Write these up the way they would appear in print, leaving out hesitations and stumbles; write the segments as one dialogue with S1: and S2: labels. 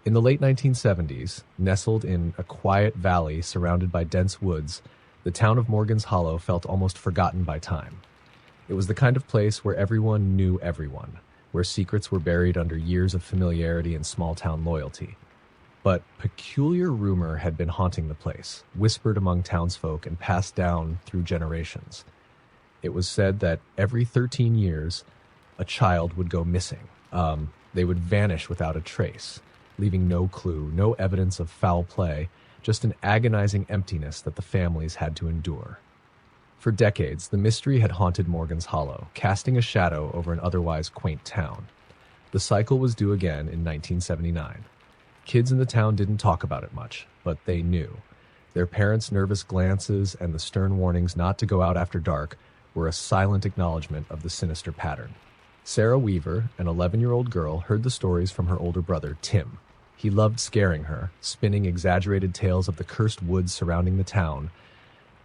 S1: In the late 1970s, nestled in a quiet valley surrounded by dense woods, the town of Morgan's Hollow felt almost forgotten by time. It was the kind of place where everyone knew everyone, where secrets were buried under years of familiarity and small-town loyalty. But peculiar rumor had been haunting the place, whispered among townsfolk and passed down through generations. It was said that every 13 years, a child would go missing. They would vanish without a trace, leaving no clue, no evidence of foul play, just an agonizing emptiness that the families had to endure. For decades, the mystery had haunted Morgan's Hollow, casting a shadow over an otherwise quaint town. The cycle was due again in 1979. Kids in the town didn't talk about it much, but they knew. Their parents' nervous glances and the stern warnings not to go out after dark were a silent acknowledgement of the sinister pattern. Sarah Weaver, an 11-year-old girl, heard the stories from her older brother, Tim. He loved scaring her, spinning exaggerated tales of the cursed woods surrounding the town,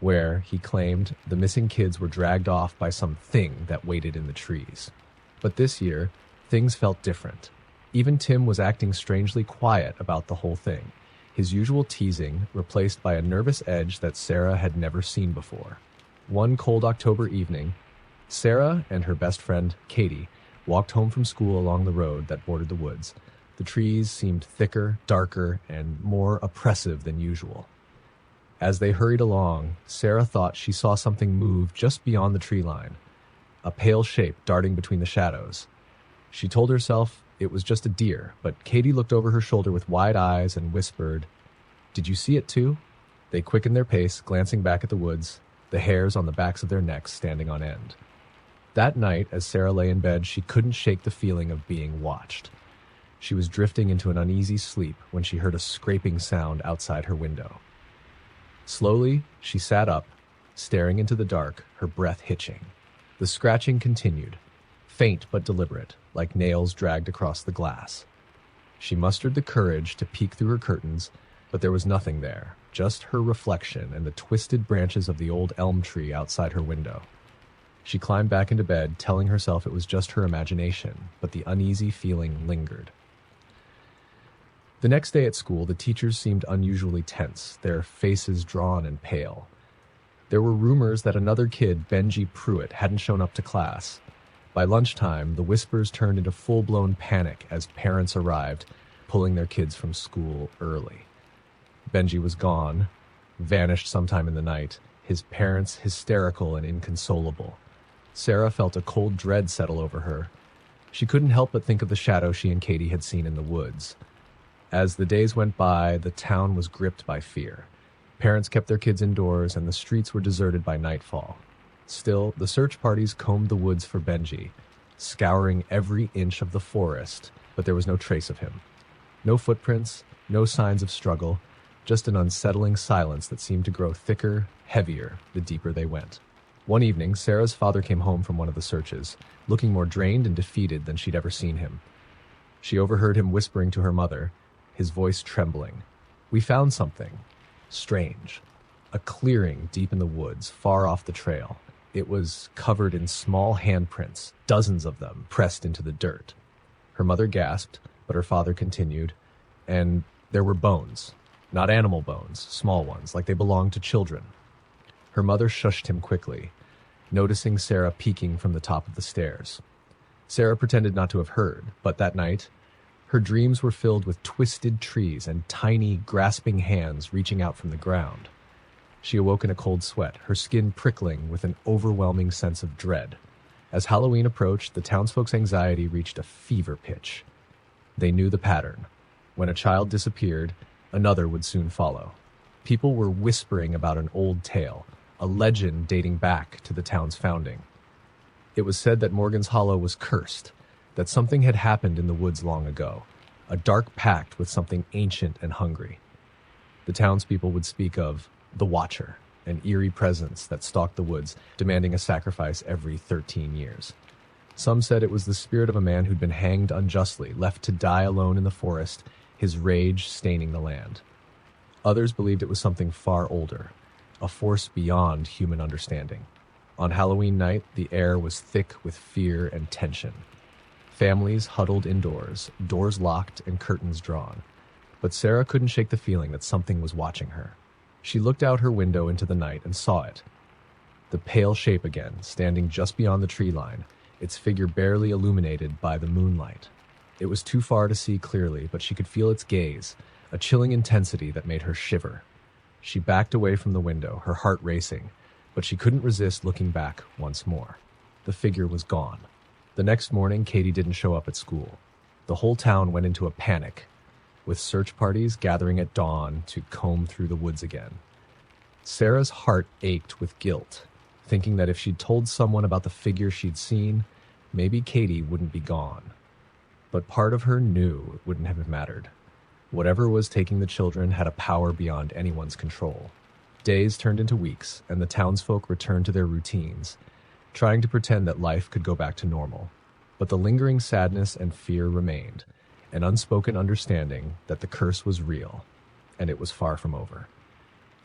S1: where, he claimed, the missing kids were dragged off by some thing that waited in the trees. But this year, things felt different. Even Tim was acting strangely quiet about the whole thing, his usual teasing replaced by a nervous edge that Sarah had never seen before. One cold October evening, Sarah and her best friend, Katie, walked home from school along the road that bordered the woods. The trees seemed thicker, darker, and more oppressive than usual. As they hurried along, Sarah thought she saw something move just beyond the tree line, a pale shape darting between the shadows. She told herself it was just a deer, but Katie looked over her shoulder with wide eyes and whispered, "Did you see it too?" They quickened their pace, glancing back at the woods, the hairs on the backs of their necks standing on end. That night, as Sarah lay in bed, she couldn't shake the feeling of being watched. She was drifting into an uneasy sleep when she heard a scraping sound outside her window. Slowly, she sat up, staring into the dark, her breath hitching. The scratching continued, faint but deliberate, like nails dragged across the glass. She mustered the courage to peek through her curtains, but there was nothing there, just her reflection and the twisted branches of the old elm tree outside her window. She climbed back into bed, telling herself it was just her imagination, but the uneasy feeling lingered. The next day at school, the teachers seemed unusually tense, their faces drawn and pale. There were rumors that another kid, Benji Pruitt, hadn't shown up to class. By lunchtime, the whispers turned into full-blown panic as parents arrived, pulling their kids from school early. Benji was gone, vanished sometime in the night, his parents hysterical and inconsolable. Sarah felt a cold dread settle over her. She couldn't help but think of the shadow she and Katie had seen in the woods. As the days went by, the town was gripped by fear. Parents kept their kids indoors, and the streets were deserted by nightfall. Still, the search parties combed the woods for Benji, scouring every inch of the forest, but there was no trace of him. No footprints, no signs of struggle, just an unsettling silence that seemed to grow thicker, heavier, the deeper they went. One evening, Sarah's father came home from one of the searches, looking more drained and defeated than she'd ever seen him. She overheard him whispering to her mother, his voice trembling. "We found something. Strange. A clearing deep in the woods, far off the trail. It was covered in small handprints, dozens of them, pressed into the dirt." Her mother gasped, but her father continued, "And there were bones. Not animal bones, small ones, like they belonged to children." Her mother shushed him quickly, noticing Sarah peeking from the top of the stairs. Sarah pretended not to have heard, but that night, her dreams were filled with twisted trees and tiny, grasping hands reaching out from the ground. She awoke in a cold sweat, her skin prickling with an overwhelming sense of dread. As Halloween approached, the townsfolk's anxiety reached a fever pitch. They knew the pattern. When a child disappeared, another would soon follow. People were whispering about an old tale, a legend dating back to the town's founding. It was said that Morgan's Hollow was cursed, that something had happened in the woods long ago, a dark pact with something ancient and hungry. The townspeople would speak of the Watcher, an eerie presence that stalked the woods, demanding a sacrifice every 13 years. Some said it was the spirit of a man who'd been hanged unjustly, left to die alone in the forest, his rage staining the land. Others believed it was something far older, a force beyond human understanding. On Halloween night, the air was thick with fear and tension. Families huddled indoors, doors locked and curtains drawn. but Sarah couldn't shake the feeling that something was watching her. She looked out her window into the night and saw it. The pale shape again, standing just beyond the tree line, its figure barely illuminated by the moonlight. It was too far to see clearly, but she could feel its gaze, a chilling intensity that made her shiver. She backed away from the window, her heart racing, but she couldn't resist looking back once more. The figure was gone. The next morning, Katie didn't show up at school. The whole town went into a panic, with search parties gathering at dawn to comb through the woods again. Sarah's heart ached with guilt, thinking that if she'd told someone about the figure she'd seen, maybe Katie wouldn't be gone. But part of her knew it wouldn't have mattered. Whatever was taking the children had a power beyond anyone's control. Days turned into weeks, and the townsfolk returned to their routines, trying to pretend that life could go back to normal. But the lingering sadness and fear remained, an unspoken understanding that the curse was real, and it was far from over.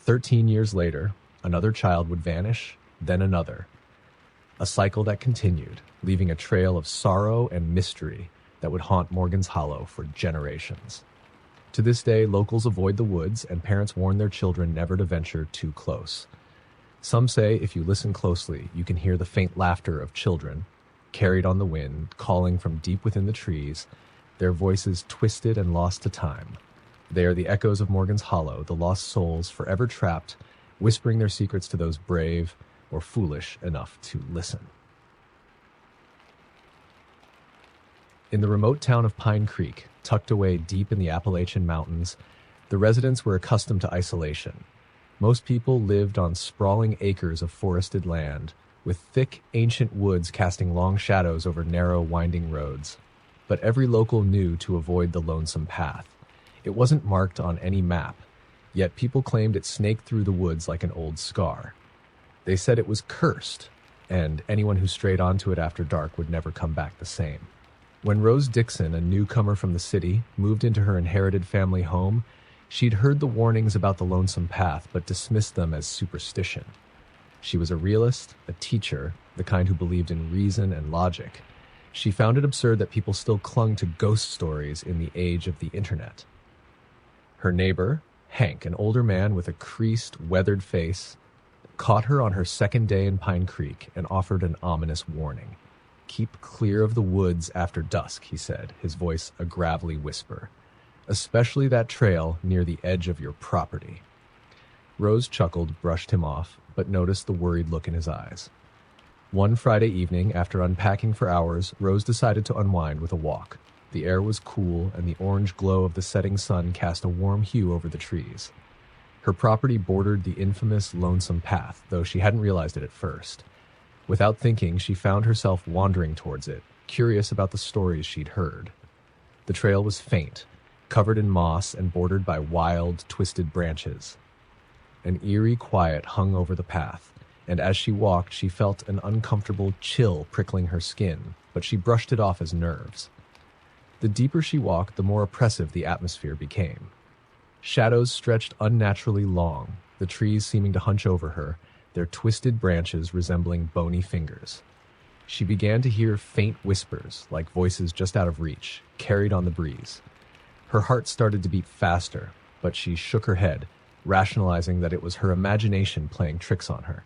S1: 13 years later, another child would vanish, then another. A cycle that continued, leaving a trail of sorrow and mystery that would haunt Morgan's Hollow for generations. To this day, locals avoid the woods, and parents warn their children never to venture too close. Some say if you listen closely, you can hear the faint laughter of children, carried on the wind, calling from deep within the trees, their voices twisted and lost to time. They are the echoes of Morgan's Hollow, the lost souls forever trapped, whispering their secrets to those brave or foolish enough to listen. In the remote town of Pine Creek, tucked away deep in the Appalachian Mountains, the residents were accustomed to isolation. Most people lived on sprawling acres of forested land, with thick, ancient woods casting long shadows over narrow, winding roads. But every local knew to avoid the lonesome path. It wasn't marked on any map, yet people claimed it snaked through the woods like an old scar. They said it was cursed, and anyone who strayed onto it after dark would never come back the same. When Rose Dixon, a newcomer from the city, moved into her inherited family home, she'd heard the warnings about the lonesome path but dismissed them as superstition. She was a realist, a teacher, the kind who believed in reason and logic. She found it absurd that people still clung to ghost stories in the age of the internet. Her neighbor, Hank, an older man with a creased, weathered face, caught her on her second day in Pine Creek and offered an ominous warning. "Keep clear of the woods after dusk," he said, his voice a gravelly whisper. "Especially that trail near the edge of your property." Rose chuckled, brushed him off, but noticed the worried look in his eyes. One Friday evening, after unpacking for hours, Rose decided to unwind with a walk. The air was cool, and the orange glow of the setting sun cast a warm hue over the trees. Her property bordered the infamous Lonesome Path, though she hadn't realized it at first. Without thinking, she found herself wandering towards it, curious about the stories she'd heard. The trail was faint, covered in moss and bordered by wild, twisted branches. An eerie quiet hung over the path, and as she walked, she felt an uncomfortable chill prickling her skin, but she brushed it off as nerves. The deeper she walked, the more oppressive the atmosphere became. Shadows stretched unnaturally long, the trees seeming to hunch over her, their twisted branches resembling bony fingers. She began to hear faint whispers, like voices just out of reach, carried on the breeze. Her heart started to beat faster, but she shook her head, rationalizing that it was her imagination playing tricks on her.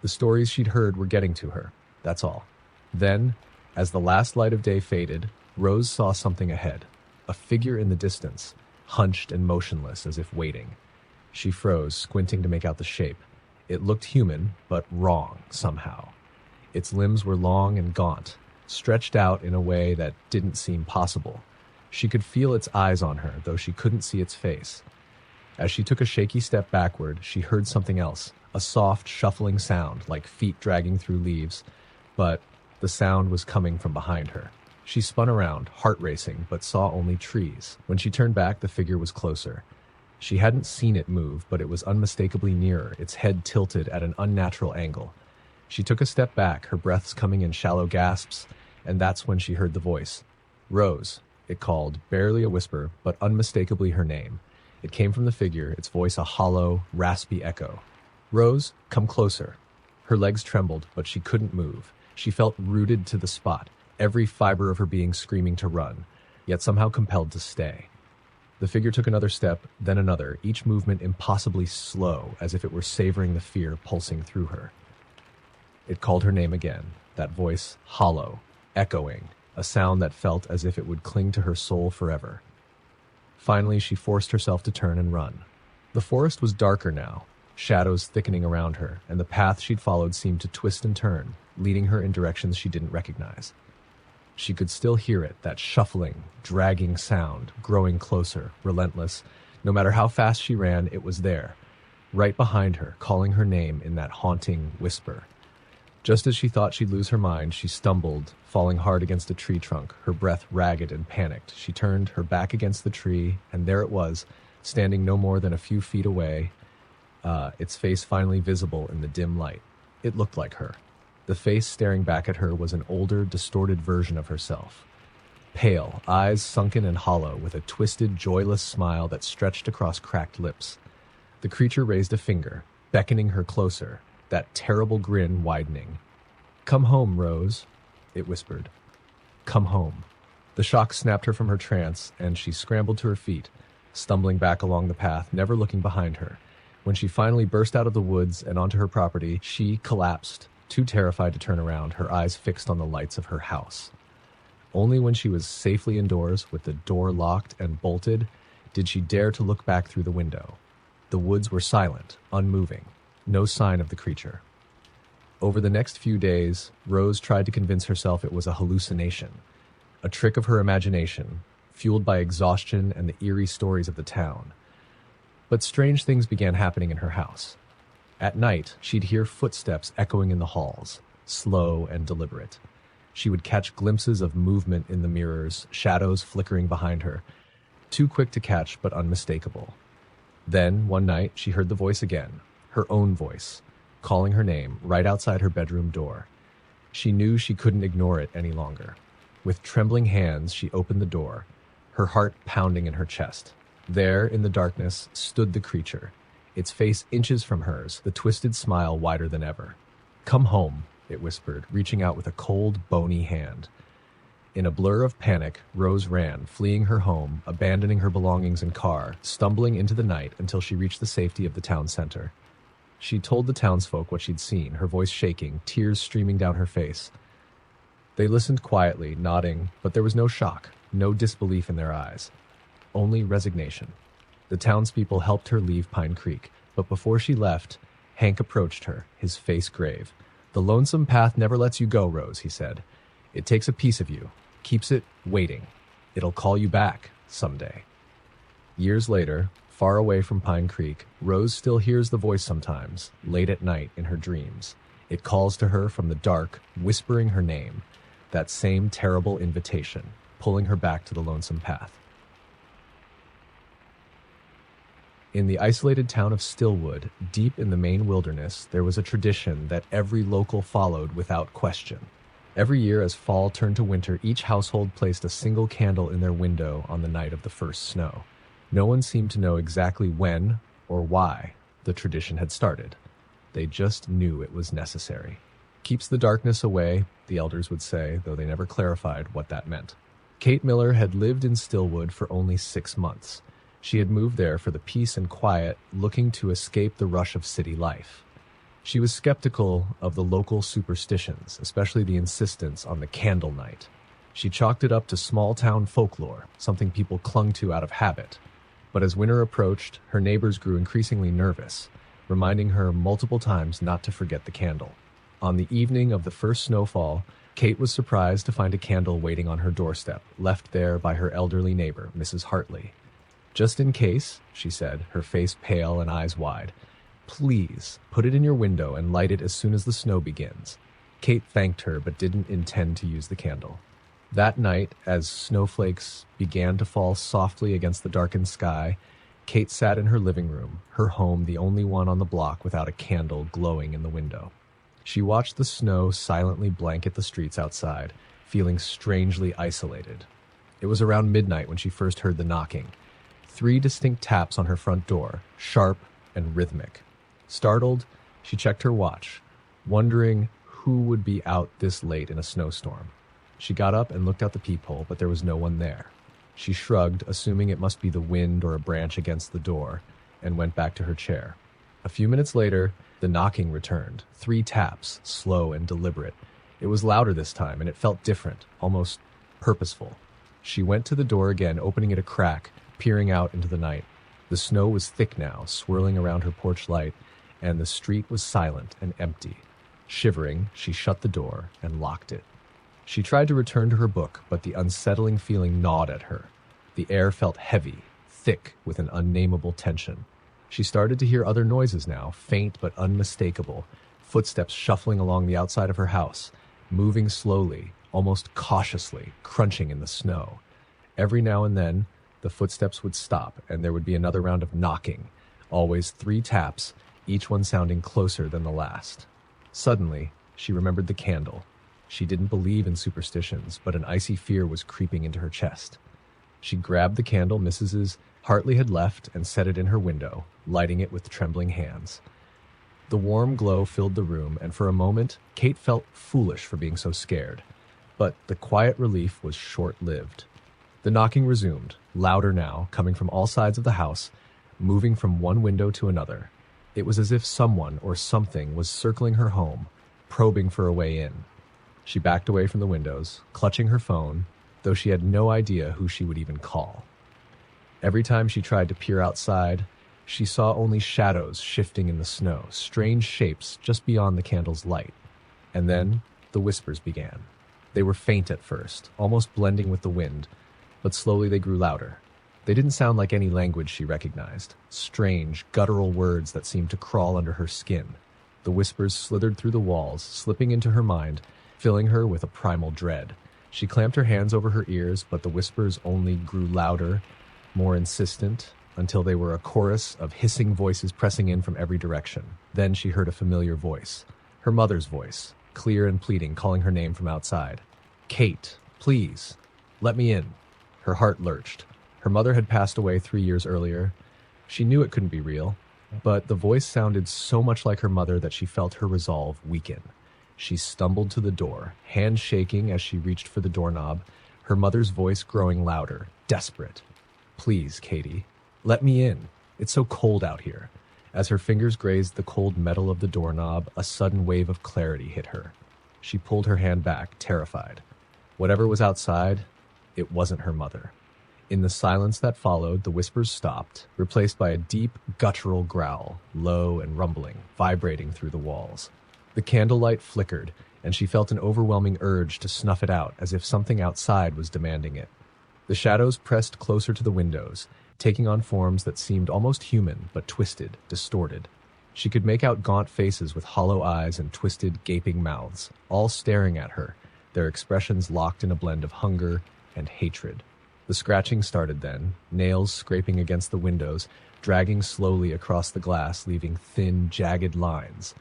S1: The stories she'd heard were getting to her, that's all. Then, as the last light of day faded, Rose saw something ahead, a figure in the distance, hunched and motionless as if waiting. She froze, squinting to make out the shape. It looked human, but wrong somehow. Its limbs were long and gaunt, stretched out in a way that didn't seem possible. She could feel its eyes on her, though she couldn't see its face. As she took a shaky step backward, she heard something else, a soft, shuffling sound, like feet dragging through leaves, but the sound was coming from behind her. She spun around, heart racing, but saw only trees. When she turned back, the figure was closer. She hadn't seen it move, but it was unmistakably nearer, its head tilted at an unnatural angle. She took a step back, her breaths coming in shallow gasps, and that's when she heard the voice. "Rose," it called, barely a whisper, but unmistakably her name. It came from the figure, its voice a hollow, raspy echo. "Rose, come closer." Her legs trembled, but she couldn't move. She felt rooted to the spot, every fiber of her being screaming to run, yet somehow compelled to stay. The figure took another step, then another, each movement impossibly slow, as if it were savoring the fear pulsing through her. It called her name again, that voice hollow, echoing, a sound that felt as if it would cling to her soul forever. Finally, she forced herself to turn and run. The forest was darker now, shadows thickening around her, and the path she'd followed seemed to twist and turn, leading her in directions she didn't recognize. She could still hear it, that shuffling, dragging sound, growing closer, relentless. No matter how fast she ran, it was there, right behind her, calling her name in that haunting whisper. Just as she thought she'd lose her mind, she stumbled, falling hard against a tree trunk, her breath ragged and panicked. She turned, her back against the tree, and there it was, standing no more than a few feet away, its face finally visible in the dim light. It looked like her. The face staring back at her was an older, distorted version of herself. Pale, eyes sunken and hollow, with a twisted, joyless smile that stretched across cracked lips. The creature raised a finger, beckoning her closer, that terrible grin widening. "Come home, Rose," it whispered. "Come home." The shock snapped her from her trance, and she scrambled to her feet, stumbling back along the path, never looking behind her. When she finally burst out of the woods and onto her property, she collapsed, too terrified to turn around, her eyes fixed on the lights of her house. Only when she was safely indoors, with the door locked and bolted, did she dare to look back through the window. The woods were silent, unmoving, no sign of the creature. Over the next few days, Rose tried to convince herself it was a hallucination, a trick of her imagination, fueled by exhaustion and the eerie stories of the town. But strange things began happening in her house. At night, she'd hear footsteps echoing in the halls, slow and deliberate. She would catch glimpses of movement in the mirrors, shadows flickering behind her, too quick to catch but unmistakable. Then, one night, she heard the voice again, her own voice, calling her name right outside her bedroom door. She knew she couldn't ignore it any longer. With trembling hands, she opened the door, her heart pounding in her chest. There, in the darkness, stood the creature, its face inches from hers, the twisted smile wider than ever. "Come home," it whispered, reaching out with a cold, bony hand. In a blur of panic, Rose ran, fleeing her home, abandoning her belongings and car, stumbling into the night until she reached the safety of the town center. She told the townsfolk what she'd seen, her voice shaking, tears streaming down her face. They listened quietly, nodding, but there was no shock, no disbelief in their eyes, only resignation. The townspeople helped her leave Pine Creek, but before she left, Hank approached her, his face grave. "The lonesome path never lets you go, Rose," he said. "It takes a piece of you, keeps it waiting. It'll call you back someday." Years later, far away from Pine Creek, Rose still hears the voice sometimes, late at night in her dreams. It calls to her from the dark, whispering her name, that same terrible invitation, pulling her back to the lonesome path. In the isolated town of Stillwood, deep in the Maine wilderness, there was a tradition that every local followed without question. Every year as fall turned to winter, each household placed a single candle in their window on the night of the first snow. No one seemed to know exactly when or why the tradition had started. They just knew it was necessary. "Keeps the darkness away," the elders would say, though they never clarified what that meant. Kate Miller had lived in Stillwood for only 6 months. She had moved there for the peace and quiet, looking to escape the rush of city life. She was skeptical of the local superstitions, especially the insistence on the candle night. She chalked it up to small-town folklore, something people clung to out of habit. But as winter approached, her neighbors grew increasingly nervous, reminding her multiple times not to forget the candle. On the evening of the first snowfall, Kate was surprised to find a candle waiting on her doorstep, left there by her elderly neighbor, Mrs. Hartley. "Just in case," she said, her face pale and eyes wide. "Please, put it in your window and light it as soon as the snow begins." Kate thanked her, but didn't intend to use the candle. That night, as snowflakes began to fall softly against the darkened sky, Kate sat in her living room, her home the only one on the block without a candle glowing in the window. She watched the snow silently blanket the streets outside, feeling strangely isolated. It was around midnight when she first heard the knocking. 3 distinct taps on her front door, sharp and rhythmic. Startled, she checked her watch, wondering who would be out this late in a snowstorm. She got up and looked out the peephole, but there was no one there. She shrugged, assuming it must be the wind or a branch against the door, and went back to her chair. A few minutes later, the knocking returned. 3 taps, slow and deliberate. It was louder this time, and it felt different, almost purposeful. She went to the door again, opening it a crack, peering out into the night. The snow was thick now, swirling around her porch light, and the street was silent and empty. Shivering, she shut the door and locked it. She tried to return to her book, but the unsettling feeling gnawed at her. The air felt heavy, thick with an unnameable tension. She started to hear other noises now, faint but unmistakable, footsteps shuffling along the outside of her house, moving slowly, almost cautiously, crunching in the snow. Every now and then, the footsteps would stop, and there would be another round of knocking, always 3 taps, each one sounding closer than the last. Suddenly, she remembered the candle. She didn't believe in superstitions, but an icy fear was creeping into her chest. She grabbed the candle Mrs. Hartley had left and set it in her window, lighting it with trembling hands. The warm glow filled the room, and for a moment, Kate felt foolish for being so scared. But the quiet relief was short-lived. The knocking resumed, louder now, coming from all sides of the house, moving from one window to another. It was as if someone or something was circling her home, probing for a way in. She backed away from the windows, clutching her phone, though she had no idea who she would even call. Every time she tried to peer outside, she saw only shadows shifting in the snow, strange shapes just beyond the candle's light. And then the whispers began. They were faint at first, almost blending with the wind, but slowly they grew louder. They didn't sound like any language she recognized, strange, guttural words that seemed to crawl under her skin. The whispers slithered through the walls, slipping into her mind, filling her with a primal dread. She clamped her hands over her ears, but the whispers only grew louder, more insistent, until they were a chorus of hissing voices pressing in from every direction. Then she heard a familiar voice, her mother's voice, clear and pleading, calling her name from outside. "Kate, please, let me in." Her heart lurched. Her mother had passed away 3 years earlier. She knew it couldn't be real, but the voice sounded so much like her mother that she felt her resolve weaken. She stumbled to the door, hands shaking as she reached for the doorknob, her mother's voice growing louder, desperate. "Please, Katie, let me in. It's so cold out here." As her fingers grazed the cold metal of the doorknob, a sudden wave of clarity hit her. She pulled her hand back, terrified. Whatever was outside, it wasn't her mother. In the silence that followed, the whispers stopped, replaced by a deep, guttural growl, low and rumbling, vibrating through the walls. The candlelight flickered, and she felt an overwhelming urge to snuff it out, as if something outside was demanding it. The shadows pressed closer to the windows, taking on forms that seemed almost human, but twisted, distorted. She could make out gaunt faces with hollow eyes and twisted, gaping mouths, all staring at her, their expressions locked in a blend of hunger and hatred. The scratching started then, nails scraping against the windows, dragging slowly across the glass, leaving thin, jagged lines.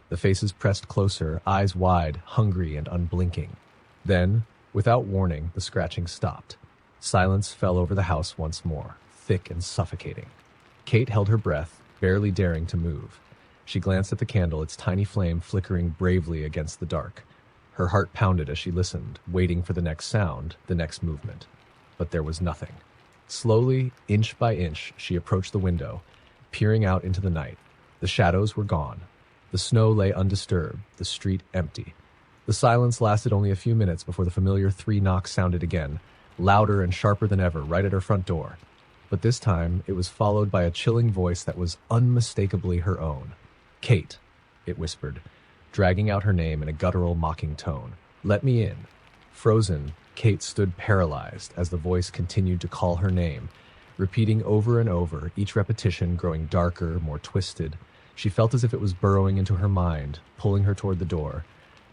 S1: The faces pressed closer, eyes wide, hungry and unblinking. Then, without warning, the scratching stopped. Silence fell over the house once more, thick and suffocating. Kate held her breath, barely daring to move. She glanced at the candle, its tiny flame flickering bravely against the dark. Her heart pounded as she listened, waiting for the next sound, the next movement. But there was nothing. Slowly, inch by inch, she approached the window, peering out into the night. The shadows were gone. The snow lay undisturbed, the street empty. The silence lasted only a few minutes before the familiar 3 knocks sounded again, louder and sharper than ever, right at her front door. But this time, it was followed by a chilling voice that was unmistakably her own. "Kate," it whispered, dragging out her name in a guttural, mocking tone. "Let me in." Frozen, Kate stood paralyzed as the voice continued to call her name, repeating over and over, each repetition growing darker, more twisted. She felt as if it was burrowing into her mind, pulling her toward the door.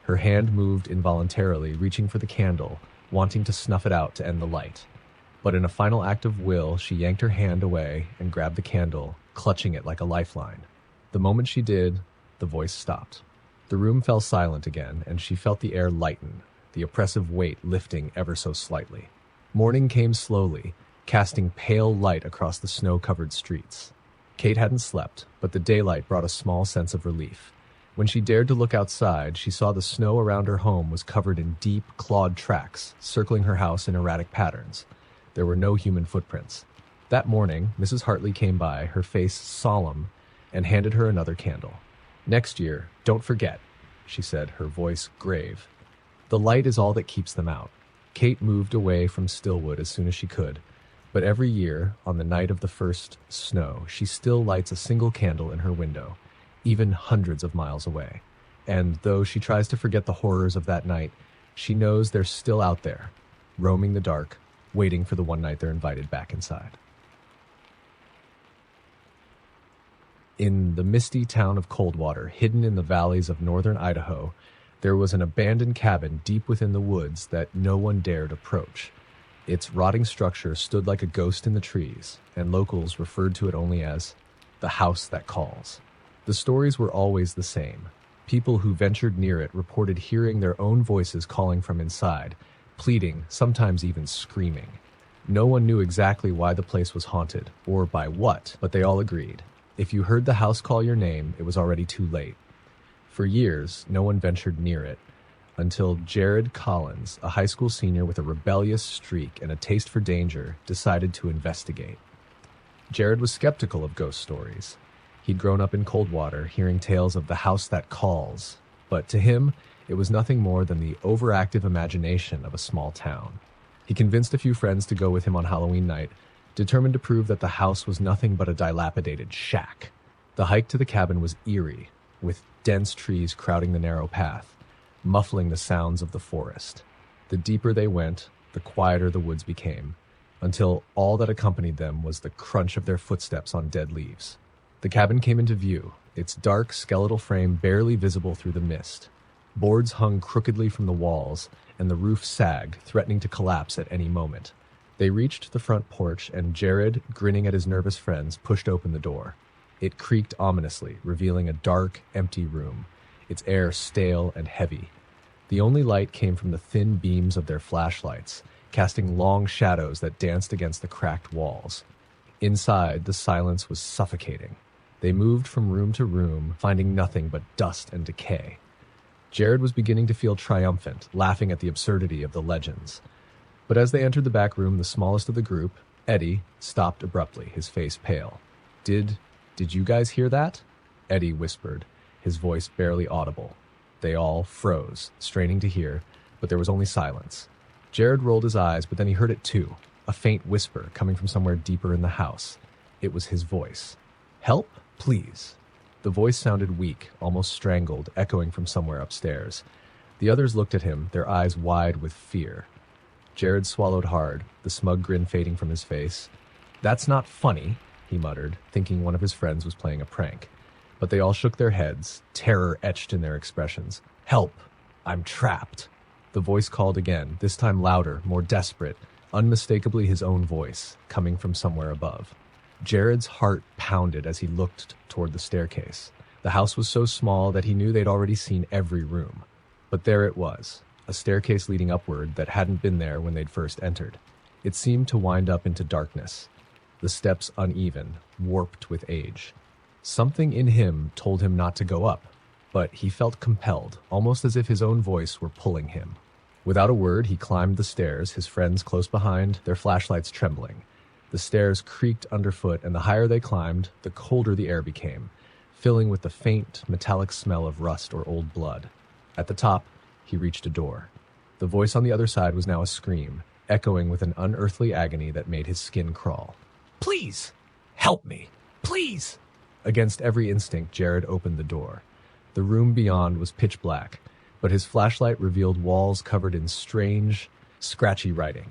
S1: Her hand moved involuntarily, reaching for the candle, wanting to snuff it out to end the light. But in a final act of will, she yanked her hand away and grabbed the candle, clutching it like a lifeline. The moment she did, the voice stopped. The room fell silent again, and she felt the air lighten, the oppressive weight lifting ever so slightly. Morning came slowly, casting pale light across the snow-covered streets. Kate hadn't slept, but the daylight brought a small sense of relief. When she dared to look outside, she saw the snow around her home was covered in deep, clawed tracks, circling her house in erratic patterns. There were no human footprints. That morning, Mrs. Hartley came by, her face solemn, and handed her another candle. "Next year, don't forget," she said, her voice grave. "The light is all that keeps them out." Kate moved away from Stillwood as soon as she could, but every year, on the night of the first snow, she still lights a single candle in her window, even hundreds of miles away. And though she tries to forget the horrors of that night, she knows they're still out there, roaming the dark, waiting for the one night they're invited back inside. In the misty town of Coldwater, hidden in the valleys of northern Idaho, there was an abandoned cabin deep within the woods that no one dared approach. Its rotting structure stood like a ghost in the trees, and locals referred to it only as the house that calls. The stories were always the same. People who ventured near it reported hearing their own voices calling from inside, pleading, sometimes even screaming. No one knew exactly why the place was haunted, or by what, but they all agreed. If you heard the house call your name, it was already too late. For years, no one ventured near it, until Jared Collins, a high school senior with a rebellious streak and a taste for danger, decided to investigate. Jared was skeptical of ghost stories. He'd grown up in Coldwater, hearing tales of the house that calls, but to him, it was nothing more than the overactive imagination of a small town. He convinced a few friends to go with him on Halloween night, determined to prove that the house was nothing but a dilapidated shack. The hike to the cabin was eerie, with dense trees crowding the narrow path, muffling the sounds of the forest. The deeper they went, the quieter the woods became, until all that accompanied them was the crunch of their footsteps on dead leaves. The cabin came into view, its dark skeletal frame barely visible through the mist. Boards hung crookedly from the walls, and the roof sagged, threatening to collapse at any moment. They reached the front porch, and Jared, grinning at his nervous friends, pushed open the door. It creaked ominously, revealing a dark, empty room, its air stale and heavy. The only light came from the thin beams of their flashlights, casting long shadows that danced against the cracked walls. Inside, the silence was suffocating. They moved from room to room, finding nothing but dust and decay. Jared was beginning to feel triumphant, laughing at the absurdity of the legends. But as they entered the back room, the smallest of the group, Eddie, stopped abruptly, his face pale. Did you guys hear that?" Eddie whispered, his voice barely audible. They all froze, straining to hear, but there was only silence. Jared rolled his eyes, but then he heard it too, a faint whisper coming from somewhere deeper in the house. It was his voice. "Help, please." The voice sounded weak, almost strangled, echoing from somewhere upstairs. The others looked at him, their eyes wide with fear. Jared swallowed hard, the smug grin fading from his face. "That's not funny," he muttered, thinking one of his friends was playing a prank. But they all shook their heads, terror etched in their expressions. "Help! I'm trapped." The voice called again, this time louder, more desperate, unmistakably his own voice, coming from somewhere above. Jared's heart pounded as he looked toward the staircase. The house was so small that he knew they'd already seen every room. But there it was, a staircase leading upward that hadn't been there when they'd first entered. It seemed to wind up into darkness, the steps uneven, warped with age. Something in him told him not to go up, but he felt compelled, almost as if his own voice were pulling him. Without a word, he climbed the stairs, his friends close behind, their flashlights trembling. The stairs creaked underfoot, and the higher they climbed, the colder the air became, filling with the faint, metallic smell of rust or old blood. At the top, he reached a door. The voice on the other side was now a scream, echoing with an unearthly agony that made his skin crawl. "Please! Help me! Please!" Against every instinct, Jared opened the door. The room beyond was pitch black, but his flashlight revealed walls covered in strange, scratchy writing.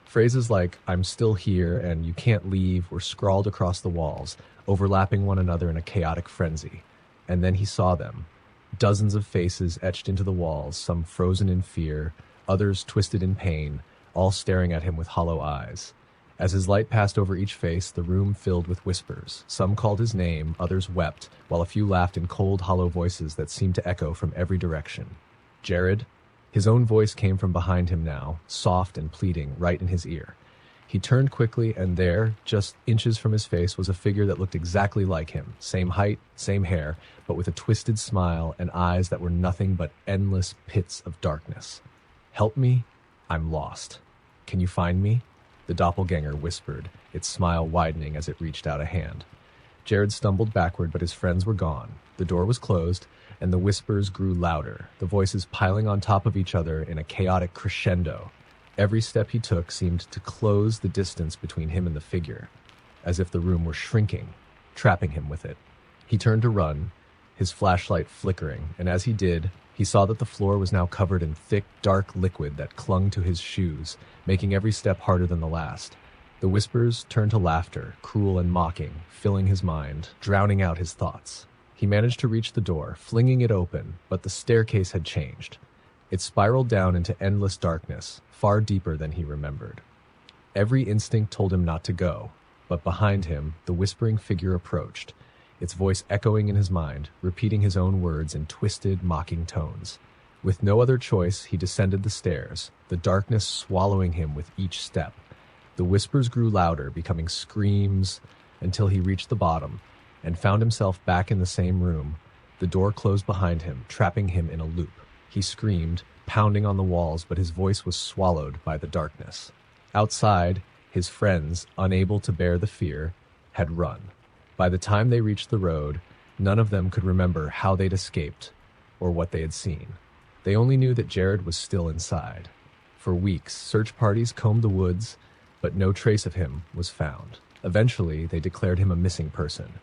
S1: Phrases like, "I'm still here," and "You can't leave," were scrawled across the walls, overlapping one another in a chaotic frenzy. And then he saw them. Dozens of faces etched into the walls, some frozen in fear, others twisted in pain, all staring at him with hollow eyes. As his light passed over each face, the room filled with whispers. Some called his name, others wept, while a few laughed in cold, hollow voices that seemed to echo from every direction. "Jared?" His own voice came from behind him now, soft and pleading, right in his ear. He turned quickly, and there, just inches from his face, was a figure that looked exactly like him, same height, same hair, but with a twisted smile and eyes that were nothing but endless pits of darkness. "Help me? I'm lost. Can you find me?" the doppelganger whispered, its smile widening as it reached out a hand. Jared stumbled backward, but his friends were gone. The door was closed, and the whispers grew louder, the voices piling on top of each other in a chaotic crescendo. Every step he took seemed to close the distance between him and the figure, as if the room were shrinking, trapping him with it. He turned to run, his flashlight flickering, and as he did, he saw that the floor was now covered in thick, dark liquid that clung to his shoes, making every step harder than the last. The whispers turned to laughter, cruel and mocking, filling his mind, drowning out his thoughts. He managed to reach the door, flinging it open, but the staircase had changed. It spiraled down into endless darkness, far deeper than he remembered. Every instinct told him not to go, but behind him, the whispering figure approached, its voice echoing in his mind, repeating his own words in twisted, mocking tones. With no other choice, he descended the stairs, the darkness swallowing him with each step. The whispers grew louder, becoming screams, until he reached the bottom and found himself back in the same room. The door closed behind him, trapping him in a loop. He screamed, pounding on the walls, but his voice was swallowed by the darkness. Outside, his friends, unable to bear the fear, had run. By the time they reached the road, none of them could remember how they'd escaped or what they had seen. They only knew that Jared was still inside. For weeks, search parties combed the woods, but no trace of him was found. Eventually, they declared him a missing person.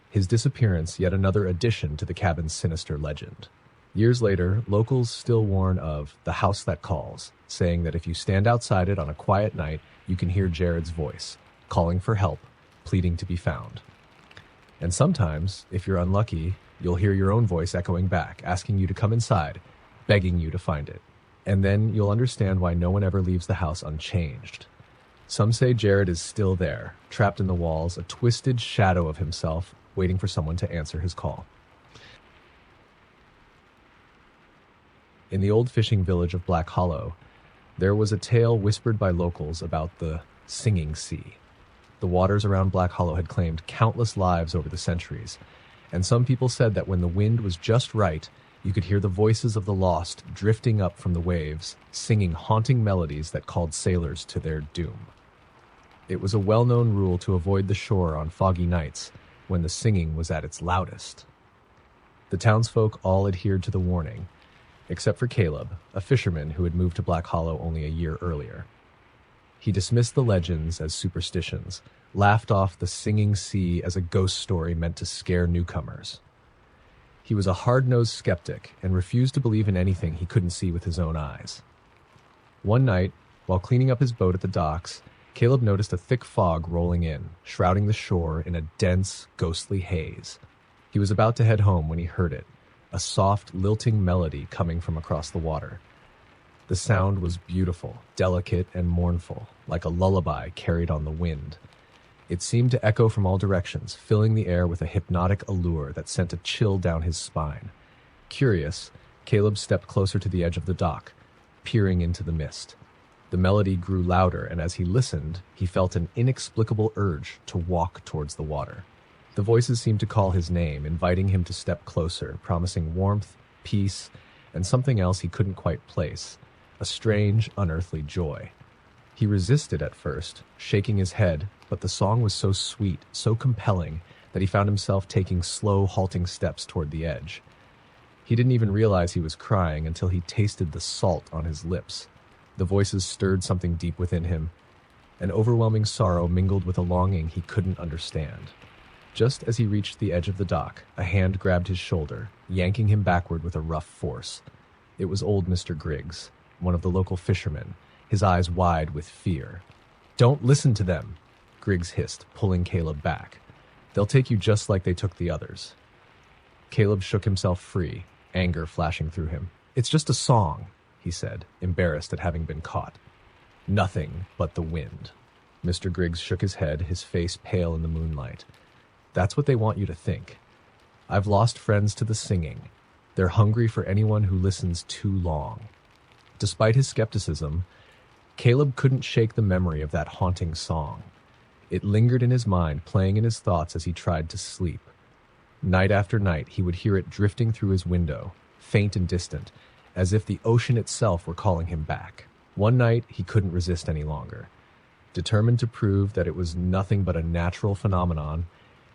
S1: His disappearance yet another addition to the cabin's sinister legend. Years later, locals still warn of the house that calls, saying that if you stand outside it on a quiet night, you can hear Jared's voice, calling for help, pleading to be found. And sometimes, if you're unlucky, you'll hear your own voice echoing back, asking you to come inside, begging you to find it. And then you'll understand why no one ever leaves the house unchanged. Some say Jared is still there, trapped in the walls, a twisted shadow of himself, waiting for someone to answer his call. In the old fishing village of Black Hollow, there was a tale whispered by locals about the Singing Sea. The waters around Black Hollow had claimed countless lives over the centuries, and some people said that when the wind was just right, you could hear the voices of the lost drifting up from the waves, singing haunting melodies that called sailors to their doom. It was a well-known rule to avoid the shore on foggy nights when the singing was at its loudest. The townsfolk all adhered to the warning, except for Caleb, a fisherman who had moved to Black Hollow only a year earlier. He dismissed the legends as superstitions, laughed off the Singing Sea as a ghost story meant to scare newcomers. He was a hard-nosed skeptic and refused to believe in anything he couldn't see with his own eyes. One night, while cleaning up his boat at the docks, Caleb noticed a thick fog rolling in, shrouding the shore in a dense, ghostly haze. He was about to head home when he heard it, a soft, lilting melody coming from across the water. The sound was beautiful, delicate, and mournful, like a lullaby carried on the wind. It seemed to echo from all directions, filling the air with a hypnotic allure that sent a chill down his spine. Curious, Caleb stepped closer to the edge of the dock, peering into the mist. The melody grew louder, and as he listened, he felt an inexplicable urge to walk towards the water. The voices seemed to call his name, inviting him to step closer, promising warmth, peace, and something else he couldn't quite place, a strange, unearthly joy. He resisted at first, shaking his head, but the song was so sweet, so compelling, that he found himself taking slow, halting steps toward the edge. He didn't even realize he was crying until he tasted the salt on his lips. The voices stirred something deep within him, an overwhelming sorrow mingled with a longing he couldn't understand. Just as he reached the edge of the dock, a hand grabbed his shoulder, yanking him backward with a rough force. It was old Mr. Griggs, one of the local fishermen, his eyes wide with fear. "Don't listen to them," Griggs hissed, pulling Caleb back. "They'll take you just like they took the others." Caleb shook himself free, anger flashing through him. "It's just a song," he said, embarrassed at having been caught. "Nothing but the wind." Mr. Griggs shook his head, his face pale in the moonlight. "That's what they want you to think. I've lost friends to the singing. They're hungry for anyone who listens too long." Despite his skepticism, Caleb couldn't shake the memory of that haunting song. It lingered in his mind, playing in his thoughts as he tried to sleep. Night after night, he would hear it drifting through his window, faint and distant, as if the ocean itself were calling him back. One night, he couldn't resist any longer. Determined to prove that it was nothing but a natural phenomenon,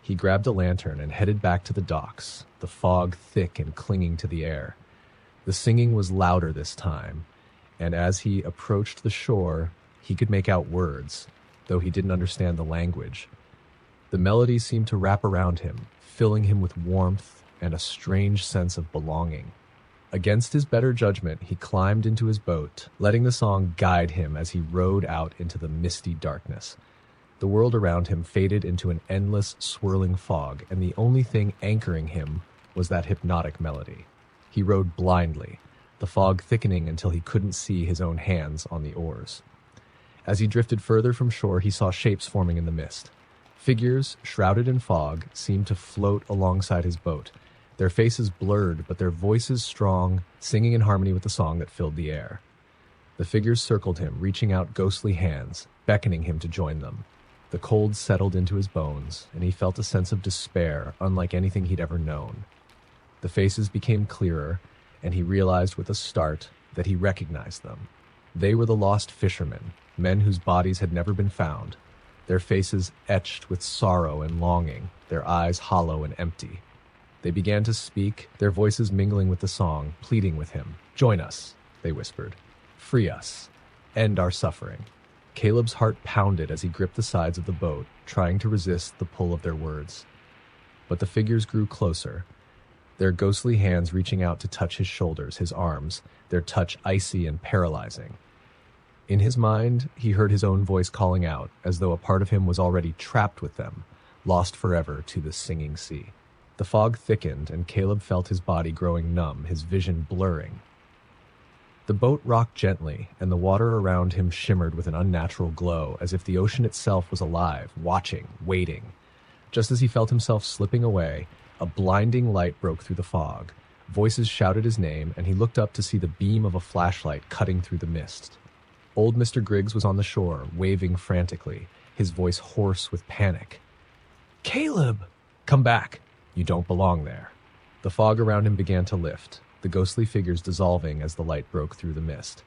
S1: he grabbed a lantern and headed back to the docks, the fog thick and clinging to the air. The singing was louder this time, and as he approached the shore, he could make out words, though he didn't understand the language. The melody seemed to wrap around him, filling him with warmth and a strange sense of belonging. Against his better judgment, he climbed into his boat, letting the song guide him as he rowed out into the misty darkness. The world around him faded into an endless, swirling fog, and the only thing anchoring him was that hypnotic melody. He rowed blindly, the fog thickening until he couldn't see his own hands on the oars. As he drifted further from shore, he saw shapes forming in the mist. Figures, shrouded in fog, seemed to float alongside his boat, their faces blurred, but their voices strong, singing in harmony with the song that filled the air. The figures circled him, reaching out ghostly hands, beckoning him to join them. The cold settled into his bones, and he felt a sense of despair unlike anything he'd ever known. The faces became clearer, and he realized with a start that he recognized them. They were the lost fishermen, men whose bodies had never been found, their faces etched with sorrow and longing, their eyes hollow and empty. They began to speak, their voices mingling with the song, pleading with him. "Join us," they whispered. "Free us. End our suffering." Caleb's heart pounded as he gripped the sides of the boat, trying to resist the pull of their words. But the figures grew closer, their ghostly hands reaching out to touch his shoulders, his arms, their touch icy and paralyzing. In his mind, he heard his own voice calling out, as though a part of him was already trapped with them, lost forever to the singing sea. The fog thickened, and Caleb felt his body growing numb, his vision blurring. The boat rocked gently, and the water around him shimmered with an unnatural glow, as if the ocean itself was alive, watching, waiting. Just as he felt himself slipping away, a blinding light broke through the fog. Voices shouted his name, and he looked up to see the beam of a flashlight cutting through the mist. Old Mr. Griggs was on the shore, waving frantically, his voice hoarse with panic. "Caleb! Come back! You don't belong there." The fog around him began to lift, the ghostly figures dissolving as the light broke through the mist.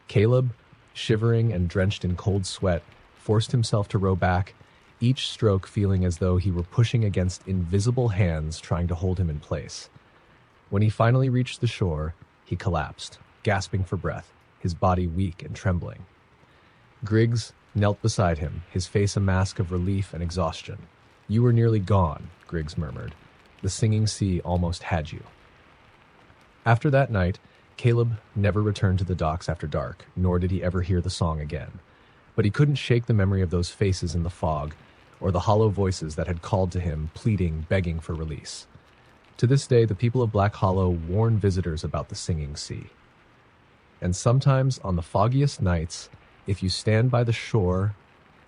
S1: Caleb, shivering and drenched in cold sweat, forced himself to row back, each stroke feeling as though he were pushing against invisible hands trying to hold him in place. When he finally reached the shore, he collapsed, gasping for breath, his body weak and trembling. Griggs knelt beside him, his face a mask of relief and exhaustion. "You were nearly gone," Griggs murmured. "The singing sea almost had you." After that night, Caleb never returned to the docks after dark, nor did he ever hear the song again. But he couldn't shake the memory of those faces in the fog, or the hollow voices that had called to him, pleading, begging for release. To this day, the people of Black Hollow warn visitors about the singing sea. And sometimes, on the foggiest nights, if you stand by the shore,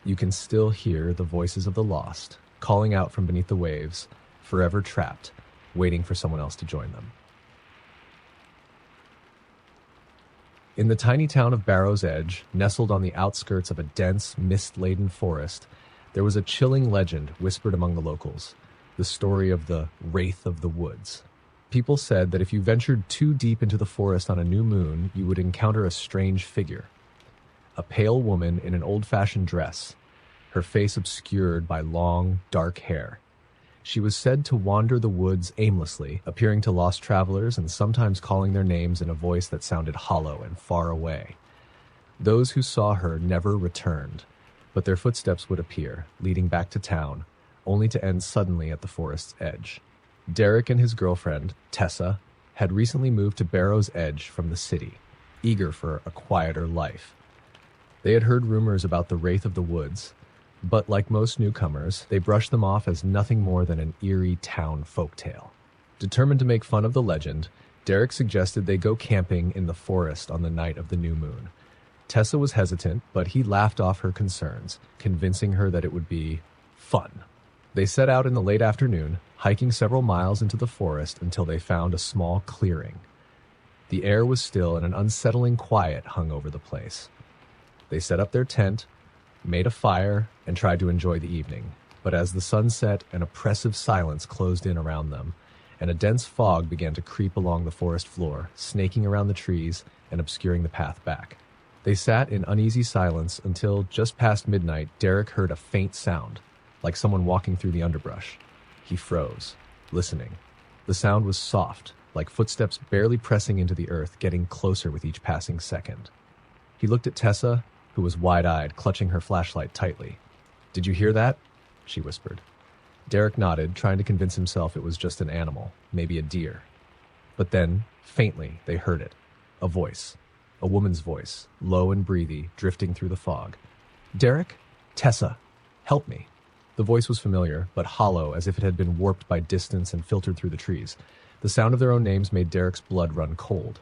S1: you can still hear the voices of the lost, calling out from beneath the waves, forever trapped, waiting for someone else to join them. In the tiny town of Barrow's Edge, nestled on the outskirts of a dense, mist-laden forest, there was a chilling legend whispered among the locals, the story of the Wraith of the Woods. People said that if you ventured too deep into the forest on a new moon, you would encounter a strange figure. A pale woman in an old-fashioned dress, her face obscured by long, dark hair. She was said to wander the woods aimlessly, appearing to lost travelers and sometimes calling their names in a voice that sounded hollow and far away. Those who saw her never returned, but their footsteps would appear, leading back to town, only to end suddenly at the forest's edge. Derek and his girlfriend, Tessa, had recently moved to Barrow's Edge from the city, eager for a quieter life. They had heard rumors about the Wraith of the Woods, but like most newcomers, they brushed them off as nothing more than an eerie town folktale. Determined to make fun of the legend, Derek suggested they go camping in the forest on the night of the new moon. Tessa was hesitant, but he laughed off her concerns, convincing her that it would be fun. They set out in the late afternoon, hiking several miles into the forest until they found a small clearing. The air was still and an unsettling quiet hung over the place. They set up their tent, made a fire, and tried to enjoy the evening. But as the sun set, an oppressive silence closed in around them, and a dense fog began to creep along the forest floor, snaking around the trees and obscuring the path back. They sat in uneasy silence until, just past midnight, Derek heard a faint sound, like someone walking through the underbrush. He froze, listening. The sound was soft, like footsteps barely pressing into the earth, getting closer with each passing second. He looked at Tessa, who was wide-eyed, clutching her flashlight tightly. "Did you hear that?" she whispered. Derek nodded, trying to convince himself it was just an animal, maybe a deer. But then, faintly, they heard it. A voice. A woman's voice, low and breathy, drifting through the fog. "Derek? Tessa, help me." The voice was familiar, but hollow, as if it had been warped by distance and filtered through the trees. The sound of their own names made Derek's blood run cold.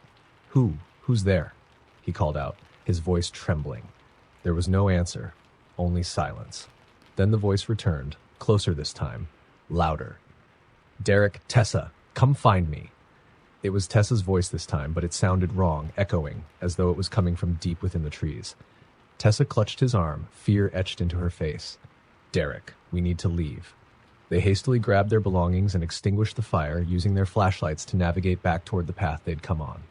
S1: Who's there?" he called out, his voice trembling. There was no answer, only silence. Then the voice returned, closer this time, louder. "Derek, Tessa, come find me." It was Tessa's voice this time, but it sounded wrong, echoing, as though it was coming from deep within the trees. Tessa clutched his arm, fear etched into her face. "Derek, we need to leave." They hastily grabbed their belongings and extinguished the fire, using their flashlights to navigate back toward the path they'd come on.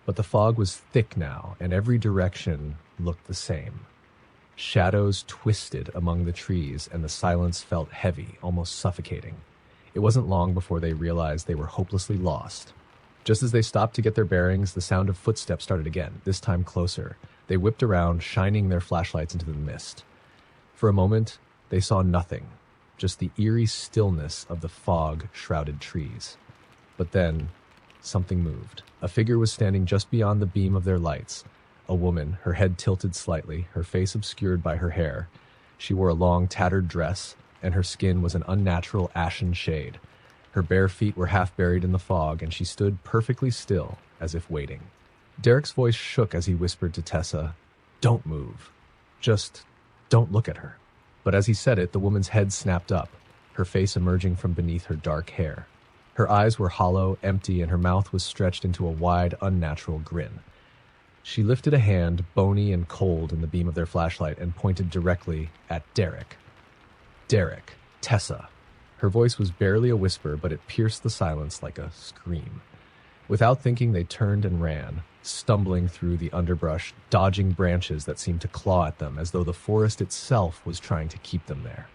S1: But the fog was thick now, and every direction looked the same. Shadows twisted among the trees, and the silence felt heavy, almost suffocating. It wasn't long before they realized they were hopelessly lost. Just as they stopped to get their bearings, the sound of footsteps started again, this time closer. They whipped around, shining their flashlights into the mist. For a moment, they saw nothing, just the eerie stillness of the fog-shrouded trees. But then, something moved. A figure was standing just beyond the beam of their lights. A woman, her head tilted slightly, her face obscured by her hair. She wore a long, tattered dress, and her skin was an unnatural ashen shade. Her bare feet were half buried in the fog, and she stood perfectly still, as if waiting. Derek's voice shook as he whispered to Tessa, "Don't move. Just don't look at her." But as he said it, the woman's head snapped up, her face emerging from beneath her dark hair. Her eyes were hollow, empty, and her mouth was stretched into a wide, unnatural grin. She lifted a hand, bony and cold in the beam of their flashlight, and pointed directly at Derek. "Derek, Tessa." Her voice was barely a whisper, but it pierced the silence like a scream. Without thinking, they turned and ran, stumbling through the underbrush, dodging branches that seemed to claw at them, as though the forest itself was trying to keep them there.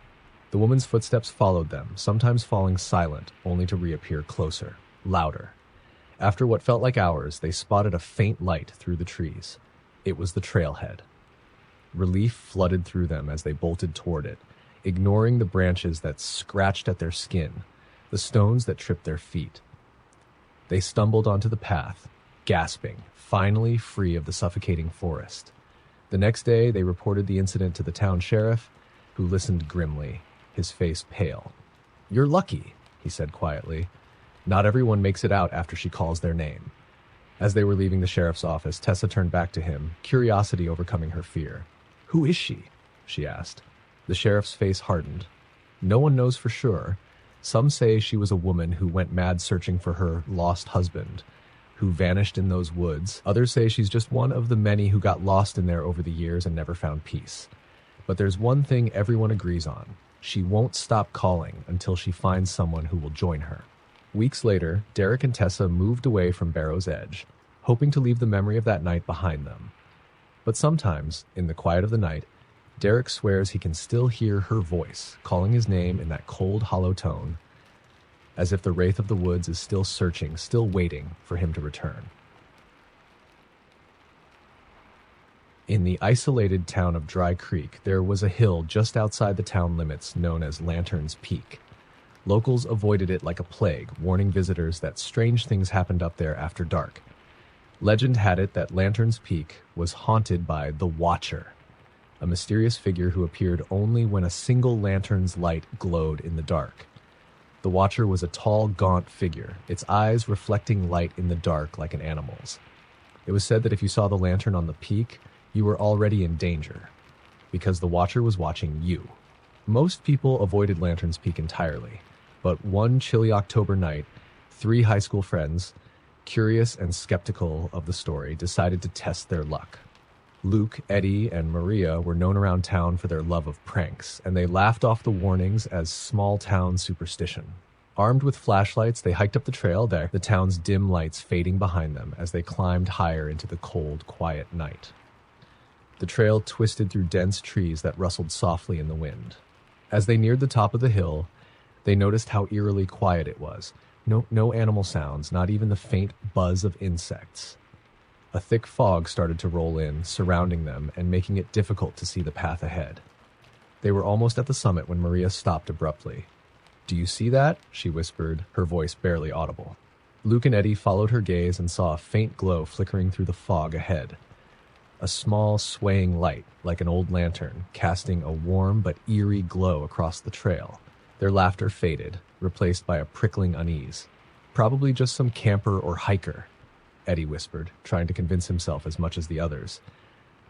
S1: The woman's footsteps followed them, sometimes falling silent, only to reappear closer, louder. After what felt like hours, they spotted a faint light through the trees. It was the trailhead. Relief flooded through them as they bolted toward it, ignoring the branches that scratched at their skin, the stones that tripped their feet. They stumbled onto the path, gasping, finally free of the suffocating forest. The next day, they reported the incident to the town sheriff, who listened grimly, his face pale. "You're lucky," he said quietly. "Not everyone makes it out after she calls their name." As they were leaving the sheriff's office, Tessa turned back to him, curiosity overcoming her fear. "Who is she?" she asked. The sheriff's face hardened. "No one knows for sure. Some say she was a woman who went mad searching for her lost husband, who vanished in those woods. Others say she's just one of the many who got lost in there over the years and never found peace. But there's one thing everyone agrees on. She won't stop calling until she finds someone who will join her." Weeks later, Derek and Tessa moved away from Barrow's Edge, hoping to leave the memory of that night behind them. But sometimes, in the quiet of the night, Derek swears he can still hear her voice, calling his name in that cold, hollow tone, as if the wraith of the woods is still searching, still waiting for him to return. In the isolated town of Dry Creek, there was a hill just outside the town limits known as Lantern's Peak. Locals avoided it like a plague, warning visitors that strange things happened up there after dark. Legend had it that Lantern's Peak was haunted by the Watcher, a mysterious figure who appeared only when a single lantern's light glowed in the dark. The Watcher was a tall, gaunt figure, its eyes reflecting light in the dark like an animal's. It was said that if you saw the lantern on the peak, you were already in danger, because the Watcher was watching you. Most people avoided Lantern's Peak entirely, but one chilly October night, 3 high school friends, curious and skeptical of the story, decided to test their luck. Luke, Eddie, and Maria were known around town for their love of pranks, and they laughed off the warnings as small-town superstition. Armed with flashlights, they hiked up the trail there, the town's dim lights fading behind them as they climbed higher into the cold, quiet night. The trail twisted through dense trees that rustled softly in the wind. As they neared the top of the hill, they noticed how eerily quiet it was. No animal sounds, not even the faint buzz of insects. A thick fog started to roll in, surrounding them and making it difficult to see the path ahead. They were almost at the summit when Maria stopped abruptly. "Do you see that?" she whispered, her voice barely audible. Luke and Eddie followed her gaze and saw a faint glow flickering through the fog ahead. A small, swaying light, like an old lantern, casting a warm but eerie glow across the trail. Their laughter faded, replaced by a prickling unease. "Probably just some camper or hiker," Eddie whispered, trying to convince himself as much as the others.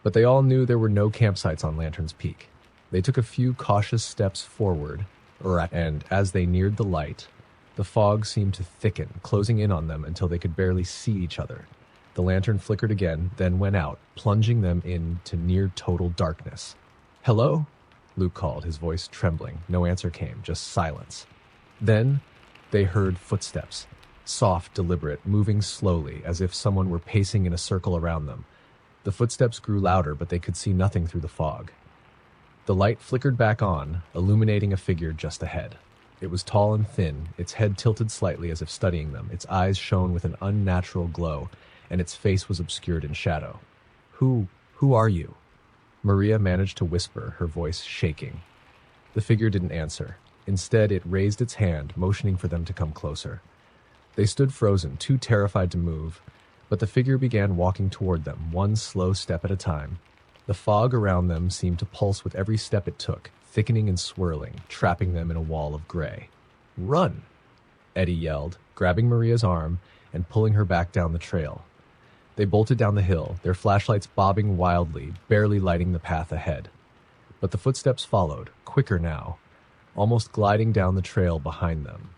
S1: But they all knew there were no campsites on Lantern's Peak. They took a few cautious steps forward, and as they neared the light, the fog seemed to thicken, closing in on them until they could barely see each other. The lantern flickered again, then went out, plunging them into near total darkness. "Hello?" Luke called, his voice trembling. No answer came, just silence. Then they heard footsteps, soft, deliberate, moving slowly, as if someone were pacing in a circle around them. The footsteps grew louder, but they could see nothing through the fog. The light flickered back on, illuminating a figure just ahead. It was tall and thin, its head tilted slightly as if studying them. Its eyes shone with an unnatural glow, and its face was obscured in shadow. Who are you?" Maria managed to whisper, her voice shaking. The figure didn't answer. Instead, it raised its hand, motioning for them to come closer. They stood frozen, too terrified to move, but the figure began walking toward them, one slow step at a time. The fog around them seemed to pulse with every step it took, thickening and swirling, trapping them in a wall of gray. "Run!" Eddie yelled, grabbing Maria's arm and pulling her back down the trail. They bolted down the hill, their flashlights bobbing wildly, barely lighting the path ahead. But the footsteps followed, quicker now, almost gliding down the trail behind them.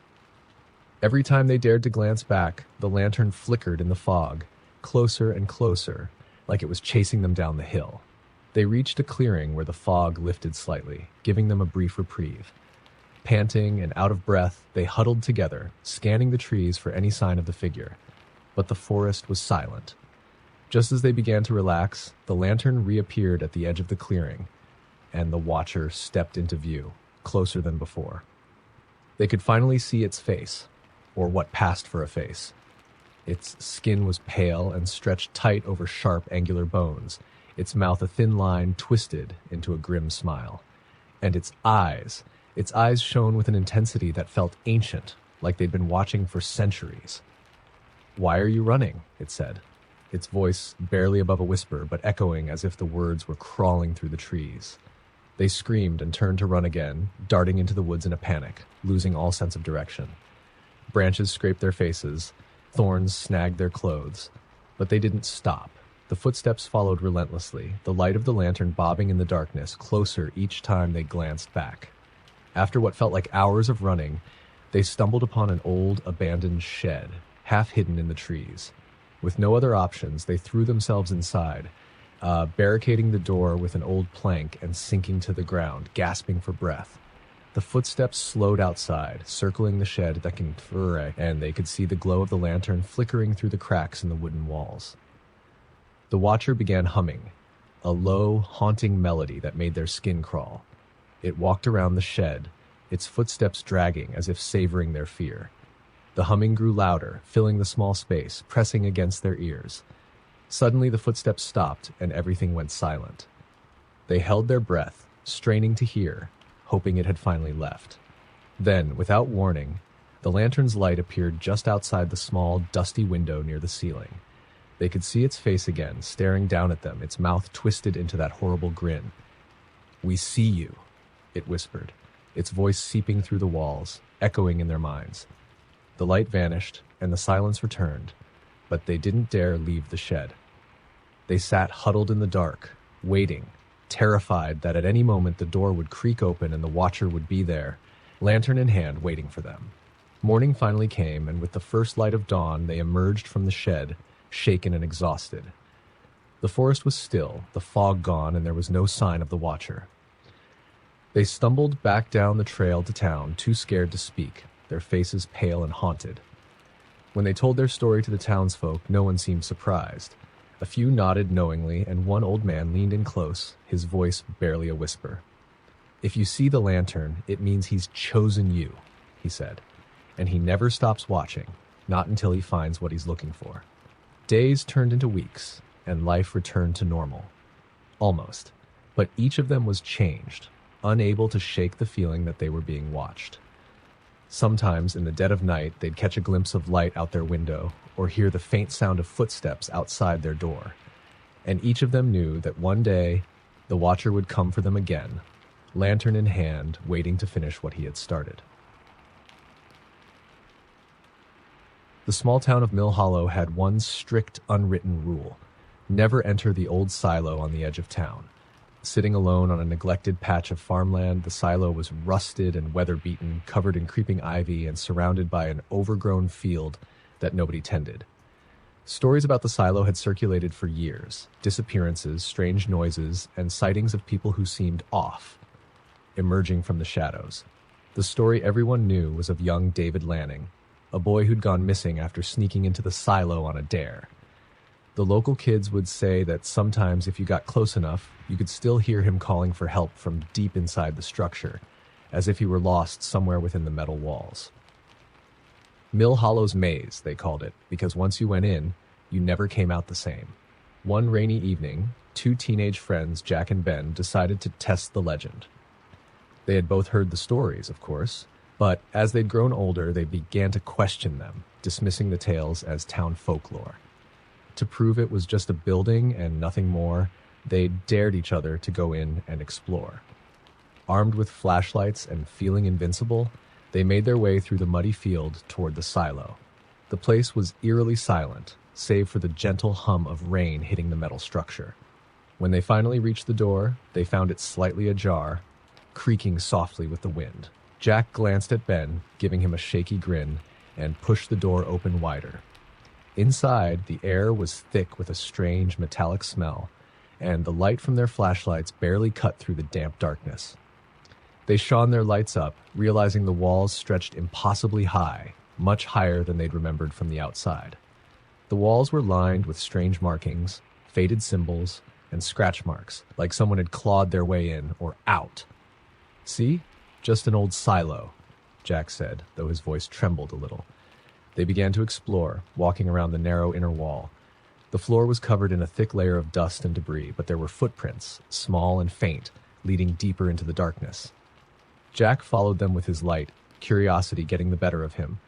S1: Every time they dared to glance back, the lantern flickered in the fog, closer and closer, like it was chasing them down the hill. They reached a clearing where the fog lifted slightly, giving them a brief reprieve. Panting and out of breath, they huddled together, scanning the trees for any sign of the figure. But the forest was silent. Just as they began to relax, the lantern reappeared at the edge of the clearing, and the watcher stepped into view, closer than before. They could finally see its face, or what passed for a face. Its skin was pale and stretched tight over sharp, angular bones, its mouth a thin line twisted into a grim smile. And its eyes shone with an intensity that felt ancient, like they'd been watching for centuries. "Why are you running?" it said, its voice barely above a whisper, but echoing as if the words were crawling through the trees. They screamed and turned to run again, darting into the woods in a panic, losing all sense of direction. Branches scraped their faces, thorns snagged their clothes, but they didn't stop. The footsteps followed relentlessly, the light of the lantern bobbing in the darkness, closer each time they glanced back. After what felt like hours of running, they stumbled upon an old, abandoned shed, half hidden in the trees. With no other options, they threw themselves inside, barricading the door with an old plank and sinking to the ground, gasping for breath. The footsteps slowed outside, circling the shed and they could see the glow of the lantern flickering through the cracks in the wooden walls. The watcher began humming, a low, haunting melody that made their skin crawl. It walked around the shed, its footsteps dragging as if savoring their fear. The humming grew louder, filling the small space, pressing against their ears. Suddenly the footsteps stopped and everything went silent. They held their breath, straining to hear, hoping it had finally left. Then, without warning, the lantern's light appeared just outside the small, dusty window near the ceiling. They could see its face again, staring down at them, its mouth twisted into that horrible grin. "We see you," it whispered, its voice seeping through the walls, echoing in their minds. The light vanished, and the silence returned, but they didn't dare leave the shed. They sat huddled in the dark, waiting, terrified that at any moment the door would creak open and the watcher would be there, lantern in hand, waiting for them. Morning finally came, and with the first light of dawn, they emerged from the shed, shaken and exhausted. The forest was still, the fog gone, and there was no sign of the watcher. They stumbled back down the trail to town, too scared to speak, their faces pale and haunted. When they told their story to the townsfolk, no one seemed surprised. A few nodded knowingly, and one old man leaned in close, his voice barely a whisper. "If you see the lantern, it means he's chosen you," he said, "and he never stops watching, not until he finds what he's looking for." Days turned into weeks, and life returned to normal. Almost. But each of them was changed, unable to shake the feeling that they were being watched. Sometimes, in the dead of night, they'd catch a glimpse of light out their window or hear the faint sound of footsteps outside their door. And each of them knew that one day, the Watcher would come for them again, lantern in hand, waiting to finish what he had started. The small town of Mill Hollow had one strict, unwritten rule: never enter the old silo on the edge of town. Sitting alone on a neglected patch of farmland, the silo was rusted and weather-beaten, covered in creeping ivy, and surrounded by an overgrown field that nobody tended. Stories about the silo had circulated for years: disappearances, strange noises, and sightings of people who seemed off, emerging from the shadows. The story everyone knew was of young David Lanning, a boy who'd gone missing after sneaking into the silo on a dare. The local kids would say that sometimes if you got close enough, you could still hear him calling for help from deep inside the structure, as if he were lost somewhere within the metal walls. Mill Hollow's Maze, they called it, because once you went in, you never came out the same. One rainy evening, two teenage friends, Jack and Ben, decided to test the legend. They had both heard the stories, of course, but as they'd grown older, they began to question them, dismissing the tales as town folklore. To prove it was just a building and nothing more, they dared each other to go in and explore. Armed with flashlights and feeling invincible, they made their way through the muddy field toward the silo. The place was eerily silent, save for the gentle hum of rain hitting the metal structure. When they finally reached the door, they found it slightly ajar, creaking softly with the wind. Jack glanced at Ben, giving him a shaky grin, and pushed the door open wider. Inside, the air was thick with a strange metallic smell, and the light from their flashlights barely cut through the damp darkness. They shone their lights up, realizing the walls stretched impossibly high, much higher than they'd remembered from the outside. The walls were lined with strange markings, faded symbols, and scratch marks, like someone had clawed their way in or out. "See? Just an old silo," Jack said, though his voice trembled a little. They began to explore, walking around the narrow inner wall. The floor was covered in a thick layer of dust and debris, but there were footprints, small and faint, leading deeper into the darkness. Jack followed them with his light, curiosity getting the better of him,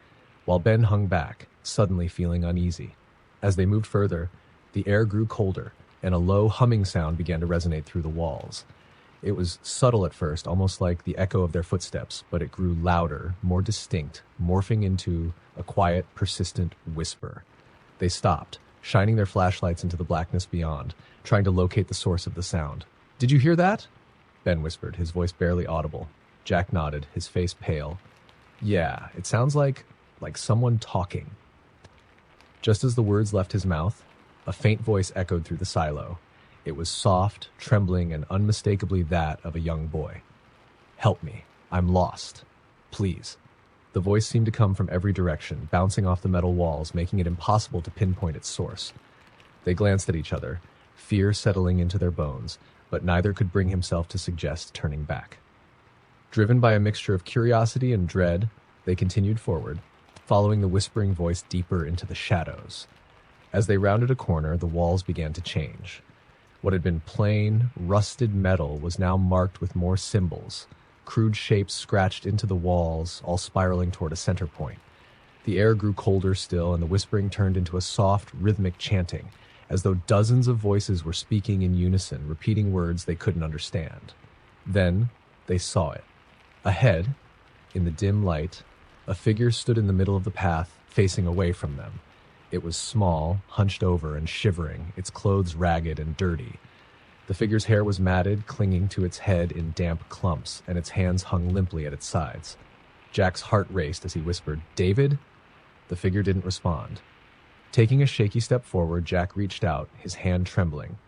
S1: while Ben hung back, suddenly feeling uneasy. As they moved further, the air grew colder, and a low humming sound began to resonate through the walls. It was subtle at first, almost like the echo of their footsteps, but it grew louder, more distinct, morphing into a quiet, persistent whisper. They stopped, shining their flashlights into the blackness beyond, trying to locate the source of the sound. "Did you hear that?" Ben whispered, his voice barely audible. Jack nodded, his face pale. "Yeah, it sounds like someone talking." Just as the words left his mouth, a faint voice echoed through the silo. It was soft, trembling, and unmistakably that of a young boy. "Help me. I'm lost. Please." The voice seemed to come from every direction, bouncing off the metal walls, making it impossible to pinpoint its source. They glanced at each other, fear settling into their bones, but neither could bring himself to suggest turning back. Driven by a mixture of curiosity and dread, they continued forward, following the whispering voice deeper into the shadows. As they rounded a corner, the walls began to change. What had been plain, rusted metal was now marked with more symbols, crude shapes scratched into the walls, all spiraling toward a center point. The air grew colder still, and the whispering turned into a soft, rhythmic chanting, as though dozens of voices were speaking in unison, repeating words they couldn't understand. Then they saw it. Ahead, in the dim light, a figure stood in the middle of the path, facing away from them. It was small, hunched over and shivering, its clothes ragged and dirty. The figure's hair was matted, clinging to its head in damp clumps, and its hands hung limply at its sides. Jack's heart raced as he whispered, "David?" The figure didn't respond. Taking a shaky step forward, Jack reached out, his hand trembling.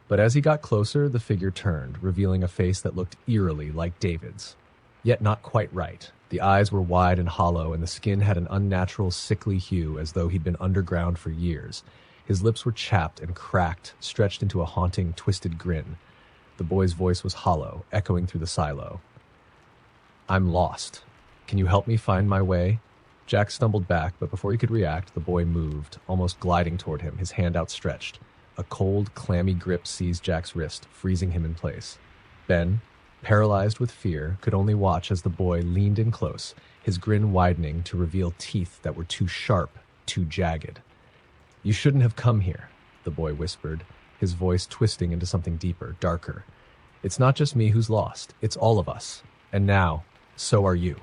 S1: But as he got closer, the figure turned, revealing a face that looked eerily like David's. Yet not quite right. The eyes were wide and hollow, and the skin had an unnatural, sickly hue, as though he'd been underground for years. His lips were chapped and cracked, stretched into a haunting, twisted grin. The boy's voice was hollow, echoing through the silo. "I'm lost. Can you help me find my way?" Jack stumbled back, but before he could react, the boy moved, almost gliding toward him, his hand outstretched. A cold, clammy grip seized Jack's wrist, freezing him in place. Ben, paralyzed with fear, could only watch as the boy leaned in close, his grin widening to reveal teeth that were too sharp, too jagged. "You shouldn't have come here," the boy whispered, his voice twisting into something deeper, darker. "It's not just me who's lost, it's all of us. And now, so are you."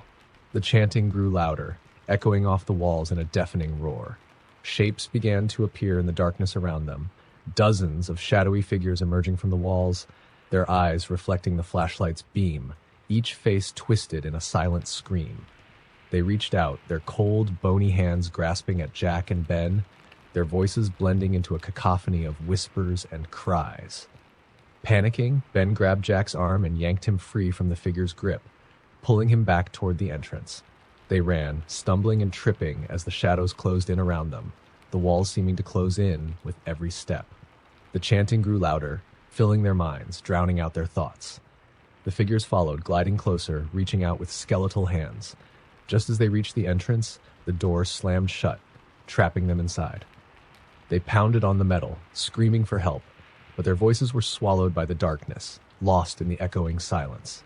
S1: The chanting grew louder, echoing off the walls in a deafening roar. Shapes began to appear in the darkness around them, dozens of shadowy figures emerging from the walls, their eyes reflecting the flashlight's beam, each face twisted in a silent scream. They reached out, their cold, bony hands grasping at Jack and Ben, their voices blending into a cacophony of whispers and cries. Panicking, Ben grabbed Jack's arm and yanked him free from the figure's grip, pulling him back toward the entrance. They ran, stumbling and tripping as the shadows closed in around them, the walls seeming to close in with every step. The chanting grew louder, filling their minds, drowning out their thoughts. The figures followed, gliding closer, reaching out with skeletal hands. Just as they reached the entrance, the door slammed shut, trapping them inside. They pounded on the metal, screaming for help, but their voices were swallowed by the darkness, lost in the echoing silence.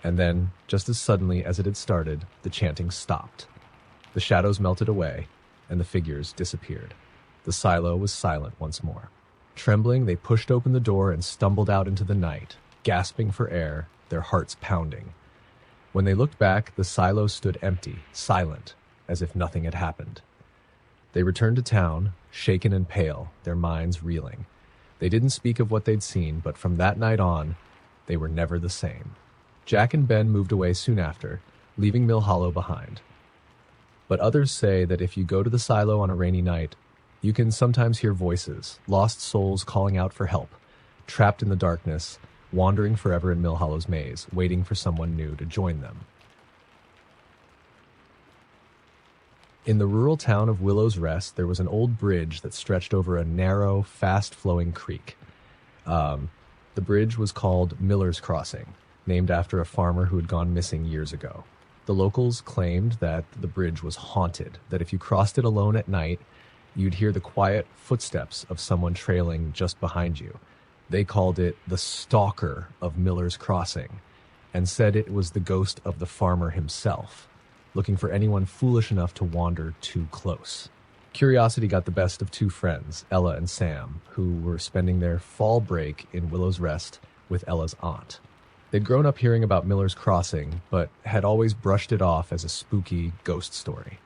S1: And then, just as suddenly as it had started, the chanting stopped. The shadows melted away, and the figures disappeared. The silo was silent once more. Trembling, they pushed open the door and stumbled out into the night, gasping for air, their hearts pounding. When they looked back, the silo stood empty, silent, as if nothing had happened. They returned to town, shaken and pale, their minds reeling. They didn't speak of what they'd seen, but from that night on, they were never the same. Jack and Ben moved away soon after, leaving Mill Hollow behind. But others say that if you go to the silo on a rainy night, you can sometimes hear voices, lost souls calling out for help, trapped in the darkness, wandering forever in Mill Hollow's maze, waiting for someone new to join them. In the rural town of Willow's Rest, there was an old bridge that stretched over a narrow, fast-flowing creek. The bridge was called Miller's Crossing, named after a farmer who had gone missing years ago. The locals claimed that the bridge was haunted, that if you crossed it alone at night, you'd hear the quiet footsteps of someone trailing just behind you. They called it the Stalker of Miller's Crossing, and said it was the ghost of the farmer himself, looking for anyone foolish enough to wander too close. Curiosity got the best of two friends, Ella and Sam, who were spending their fall break in Willow's Rest with Ella's aunt. They'd grown up hearing about Miller's Crossing, but had always brushed it off as a spooky ghost story.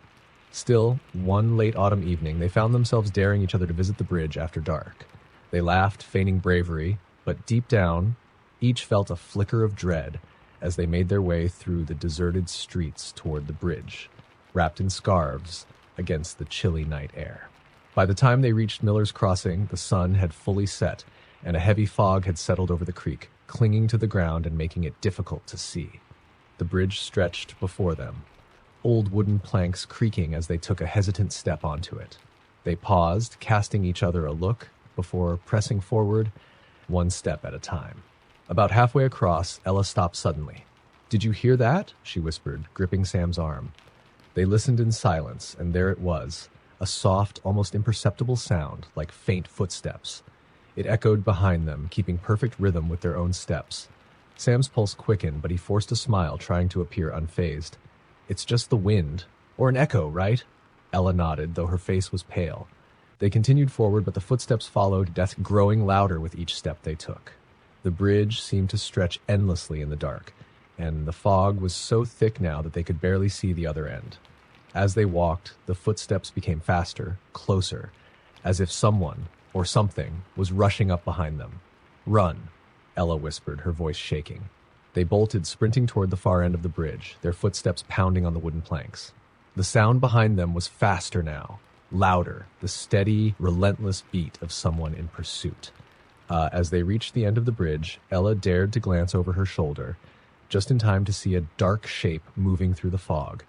S1: Still, one late autumn evening, they found themselves daring each other to visit the bridge after dark. They laughed, feigning bravery, but deep down, each felt a flicker of dread as they made their way through the deserted streets toward the bridge, wrapped in scarves against the chilly night air. By the time they reached Miller's Crossing, the sun had fully set, and a heavy fog had settled over the creek, clinging to the ground and making it difficult to see. The bridge stretched before them, old wooden planks creaking as they took a hesitant step onto it. They paused, casting each other a look, before pressing forward, one step at a time. About halfway across, Ella stopped suddenly. "Did you hear that?" she whispered, gripping Sam's arm. They listened in silence, and there it was, a soft, almost imperceptible sound, like faint footsteps. It echoed behind them, keeping perfect rhythm with their own steps. Sam's pulse quickened, but he forced a smile, trying to appear unfazed. "It's just the wind. Or an echo, right?" Ella nodded, though her face was pale. They continued forward, but the footsteps followed, death growing louder with each step they took. The bridge seemed to stretch endlessly in the dark, and the fog was so thick now that they could barely see the other end. As they walked, the footsteps became faster, closer, as if someone, or something, was rushing up behind them. "Run," Ella whispered, her voice shaking. They bolted, sprinting toward the far end of the bridge, their footsteps pounding on the wooden planks. The sound behind them was faster now, louder, the steady, relentless beat of someone in pursuit. As they reached the end of the bridge, Ella dared to glance over her shoulder, just in time to see a dark shape moving through the fog.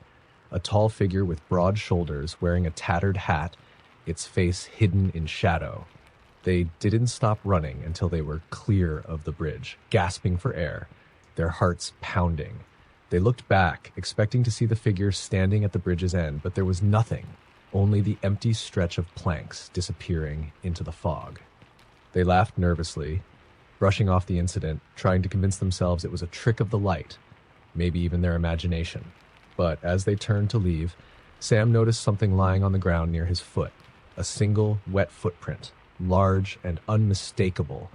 S1: A tall figure with broad shoulders, wearing a tattered hat, its face hidden in shadow. They didn't stop running until they were clear of the bridge, gasping for air, their hearts pounding. They looked back, expecting to see the figure standing at the bridge's end, but there was nothing, only the empty stretch of planks disappearing into the fog. They laughed nervously, brushing off the incident, trying to convince themselves it was a trick of the light, maybe even their imagination. But as they turned to leave, Sam noticed something lying on the ground near his foot, a single wet footprint, large and unmistakable,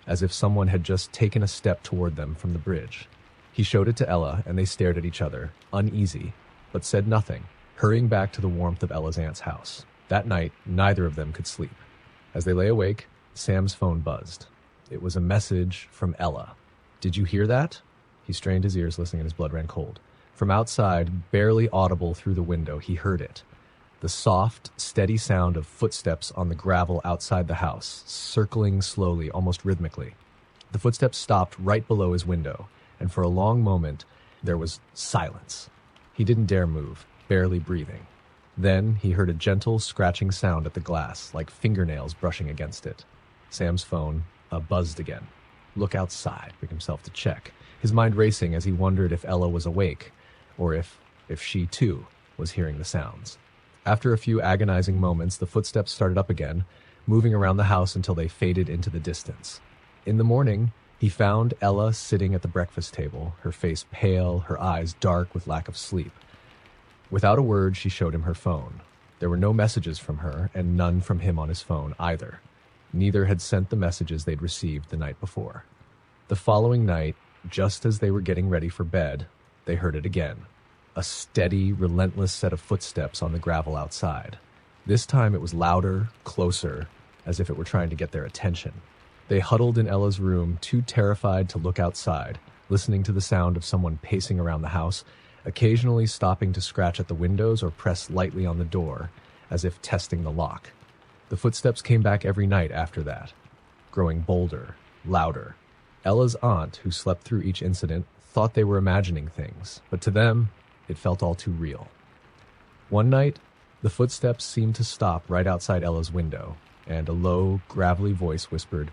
S1: as if someone had just taken a step toward them from the bridge. He showed it to Ella, and they stared at each other, uneasy, but said nothing, hurrying back to the warmth of Ella's aunt's house. That night, neither of them could sleep. As they lay awake, Sam's phone buzzed. It was a message from Ella. "Did you hear that?" He strained his ears, listening, and his blood ran cold. From outside, barely audible through the window, he heard it. The soft, steady sound of footsteps on the gravel outside the house, circling slowly, almost rhythmically. The footsteps stopped right below his window, and for a long moment, there was silence. He didn't dare move, barely breathing. Then he heard a gentle, scratching sound at the glass, like fingernails brushing against it. Sam's phone buzzed again. Look outside, bring himself to check, his mind racing as he wondered if Ella was awake, or if she, too, was hearing the sounds. After a few agonizing moments, the footsteps started up again, moving around the house until they faded into the distance. In the morning, he found Ella sitting at the breakfast table, her face pale, her eyes dark with lack of sleep. Without a word, she showed him her phone. There were no messages from her, and none from him on his phone either. Neither had sent the messages they'd received the night before. The following night, just as they were getting ready for bed, they heard it again. A steady, relentless set of footsteps on the gravel outside. This time it was louder, closer, as if it were trying to get their attention. They huddled in Ella's room, too terrified to look outside, listening to the sound of someone pacing around the house, occasionally stopping to scratch at the windows or press lightly on the door, as if testing the lock. The footsteps came back every night after that, growing bolder, louder. Ella's aunt, who slept through each incident, thought they were imagining things, but to them, it felt all too real. One night, the footsteps seemed to stop right outside Ella's window, and a low, gravelly voice whispered,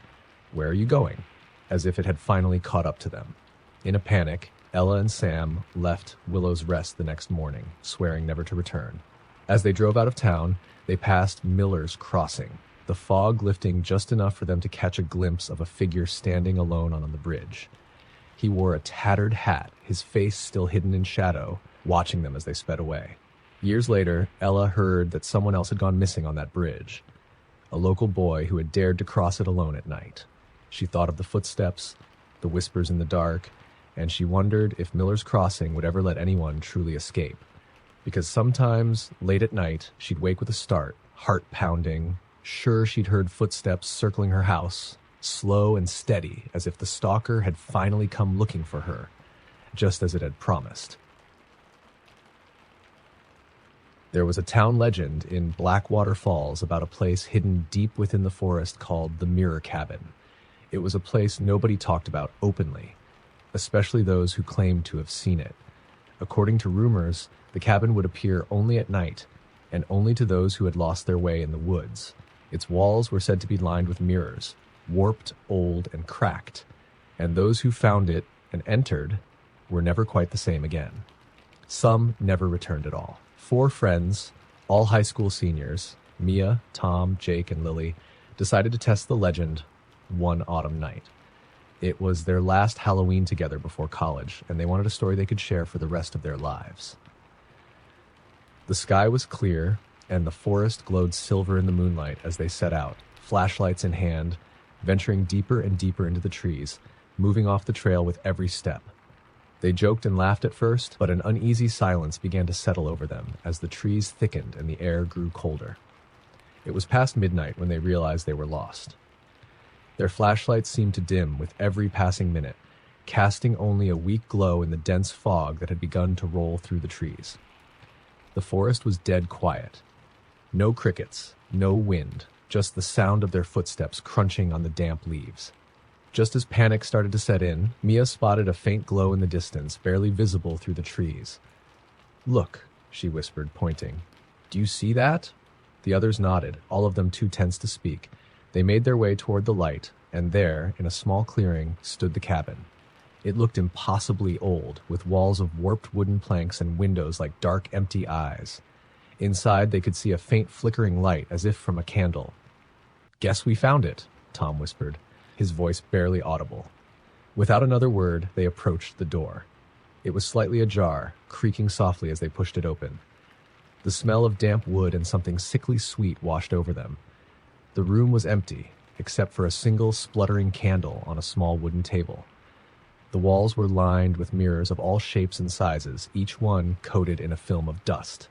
S1: "Where are you going?" as if it had finally caught up to them. In a panic, Ella and Sam left Willow's Rest the next morning, swearing never to return. As they drove out of town, they passed Miller's Crossing, the fog lifting just enough for them to catch a glimpse of a figure standing alone on the bridge. He wore a tattered hat, his face still hidden in shadow, watching them as they sped away. Years later, Ella heard that someone else had gone missing on that bridge, a local boy who had dared to cross it alone at night. She thought of the footsteps, the whispers in the dark, and she wondered if Miller's Crossing would ever let anyone truly escape. Because sometimes, late at night, she'd wake with a start, heart pounding, sure she'd heard footsteps circling her house, slow and steady, as if the stalker had finally come looking for her, just as it had promised. There was a town legend in Blackwater Falls about a place hidden deep within the forest called the Mirror Cabin. It was a place nobody talked about openly, especially those who claimed to have seen it. According to rumors, the cabin would appear only at night, and only to those who had lost their way in the woods. Its walls were said to be lined with mirrors, warped, old, and cracked, and those who found it and entered were never quite the same again. Some never returned at all. 4 friends, all high school seniors, Mia, Tom, Jake, and Lily, decided to test the legend one autumn night. It was their last Halloween together before college, and they wanted a story they could share for the rest of their lives. The sky was clear, and the forest glowed silver in the moonlight as they set out, flashlights in hand, venturing deeper and deeper into the trees, moving off the trail with every step. They joked and laughed at first, but an uneasy silence began to settle over them as the trees thickened and the air grew colder. It was past midnight when they realized they were lost. Their flashlights seemed to dim with every passing minute, casting only a weak glow in the dense fog that had begun to roll through the trees. The forest was dead quiet. No crickets, no wind, just the sound of their footsteps crunching on the damp leaves. Just as panic started to set in, Mia spotted a faint glow in the distance, barely visible through the trees. "Look," she whispered, pointing. "Do you see that?" The others nodded, all of them too tense to speak. They made their way toward the light, and there, in a small clearing, stood the cabin. It looked impossibly old, with walls of warped wooden planks and windows like dark, empty eyes. Inside, they could see a faint flickering light, as if from a candle. "Guess we found it," Tom whispered, his voice barely audible. Without another word, they approached the door. It was slightly ajar, creaking softly as they pushed it open. The smell of damp wood and something sickly sweet washed over them. The room was empty, except for a single spluttering candle on a small wooden table. The walls were lined with mirrors of all shapes and sizes, each one coated in a film of dust.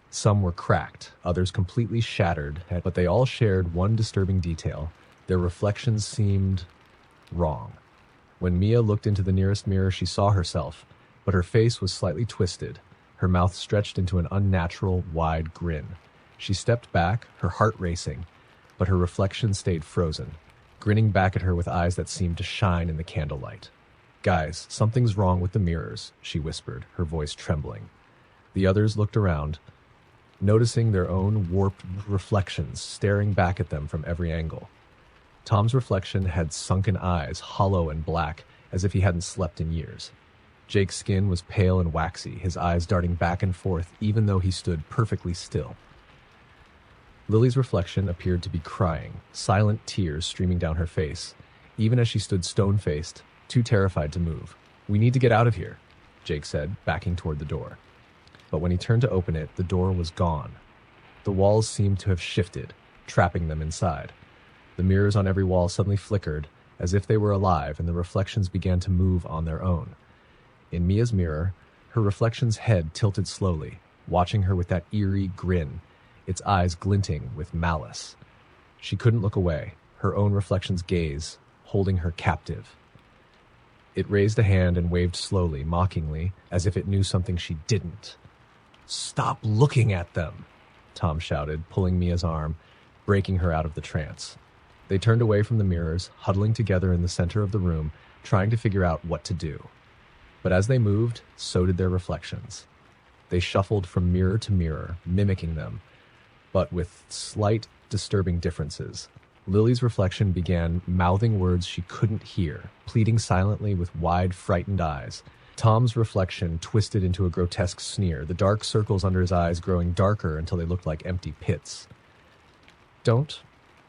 S1: Some were cracked, others completely shattered, but they all shared one disturbing detail. Their reflections seemed wrong. When Mia looked into the nearest mirror, she saw herself, but her face was slightly twisted, her mouth stretched into an unnatural, wide grin. She stepped back, her heart racing, but her reflection stayed frozen, grinning back at her with eyes that seemed to shine in the candlelight. "Guys, something's wrong with the mirrors," she whispered, her voice trembling. The others looked around, noticing their own warped reflections staring back at them from every angle. Tom's reflection had sunken eyes, hollow and black, as if he hadn't slept in years. Jake's skin was pale and waxy, his eyes darting back and forth even though he stood perfectly still. Lily's reflection appeared to be crying, silent tears streaming down her face, even as she stood stone-faced, too terrified to move. "We need to get out of here," Jake said, backing toward the door. But when he turned to open it, the door was gone. The walls seemed to have shifted, trapping them inside. The mirrors on every wall suddenly flickered, as if they were alive, and the reflections began to move on their own. In Mia's mirror, her reflection's head tilted slowly, watching her with that eerie grin, its eyes glinting with malice. She couldn't look away, her own reflection's gaze holding her captive. It raised a hand and waved slowly, mockingly, as if it knew something she didn't. "Stop looking at them," Tom shouted, pulling Mia's arm, breaking her out of the trance. They turned away from the mirrors, huddling together in the center of the room, trying to figure out what to do. But as they moved, so did their reflections. They shuffled from mirror to mirror, mimicking them, but with slight, disturbing differences. Lily's reflection began mouthing words she couldn't hear, pleading silently with wide, frightened eyes. Tom's reflection twisted into a grotesque sneer, the dark circles under his eyes growing darker until they looked like empty pits. Don't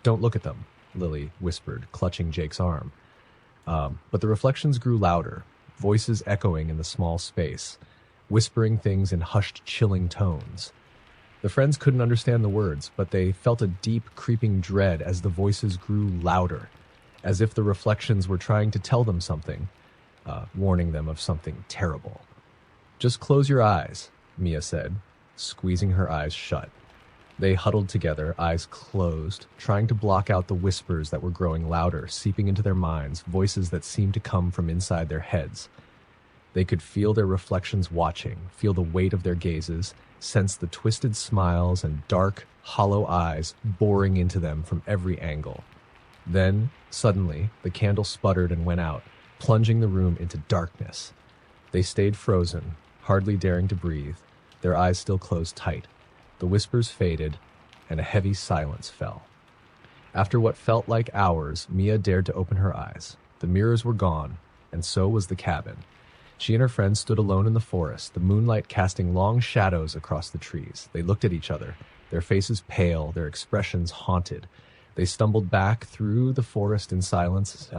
S1: look at them," Lily whispered, clutching Jake's arm. But the reflections grew louder, voices echoing in the small space, whispering things in hushed, chilling tones. The friends couldn't understand the words, but they felt a deep, creeping dread as the voices grew louder, as if the reflections were trying to tell them something, warning them of something terrible. "Just close your eyes," Mia said, squeezing her eyes shut. They huddled together, eyes closed, trying to block out the whispers that were growing louder, seeping into their minds, voices that seemed to come from inside their heads. They could feel their reflections watching, feel the weight of their gazes, sense the twisted smiles and dark, hollow eyes boring into them from every angle. Then, suddenly, the candle sputtered and went out, plunging the room into darkness. They stayed frozen, hardly daring to breathe, their eyes still closed tight. The whispers faded, and a heavy silence fell. After what felt like hours, Mia dared to open her eyes. The mirrors were gone, and so was the cabin. She and her friends stood alone in the forest, the moonlight casting long shadows across the trees. They looked at each other, their faces pale, their expressions haunted. They stumbled back through the forest in silence,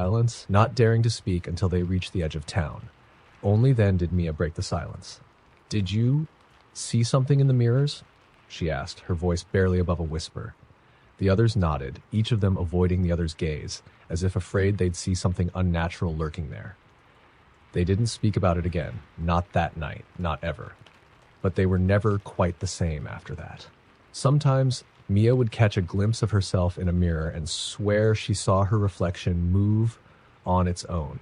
S1: not daring to speak until they reached the edge of town. Only then did Mia break the silence. "Did you see something in the mirrors?" she asked, her voice barely above a whisper. The others nodded, each of them avoiding the other's gaze, as if afraid they'd see something unnatural lurking there. They didn't speak about it again, not that night, not ever. But they were never quite the same after that. Sometimes Mia would catch a glimpse of herself in a mirror and swear she saw her reflection move on its own,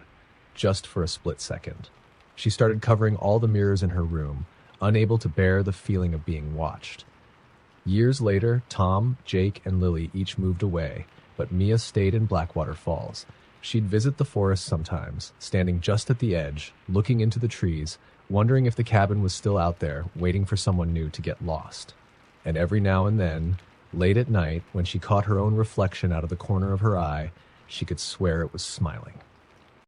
S1: just for a split second. She started covering all the mirrors in her room, unable to bear the feeling of being watched. Years later, Tom, Jake, and Lily each moved away, but Mia stayed in Blackwater Falls. She'd visit the forest sometimes, standing just at the edge, looking into the trees, wondering if the cabin was still out there, waiting for someone new to get lost. And every now and then, Late at night, when she caught her own reflection out of the corner of her eye, she could swear it was smiling.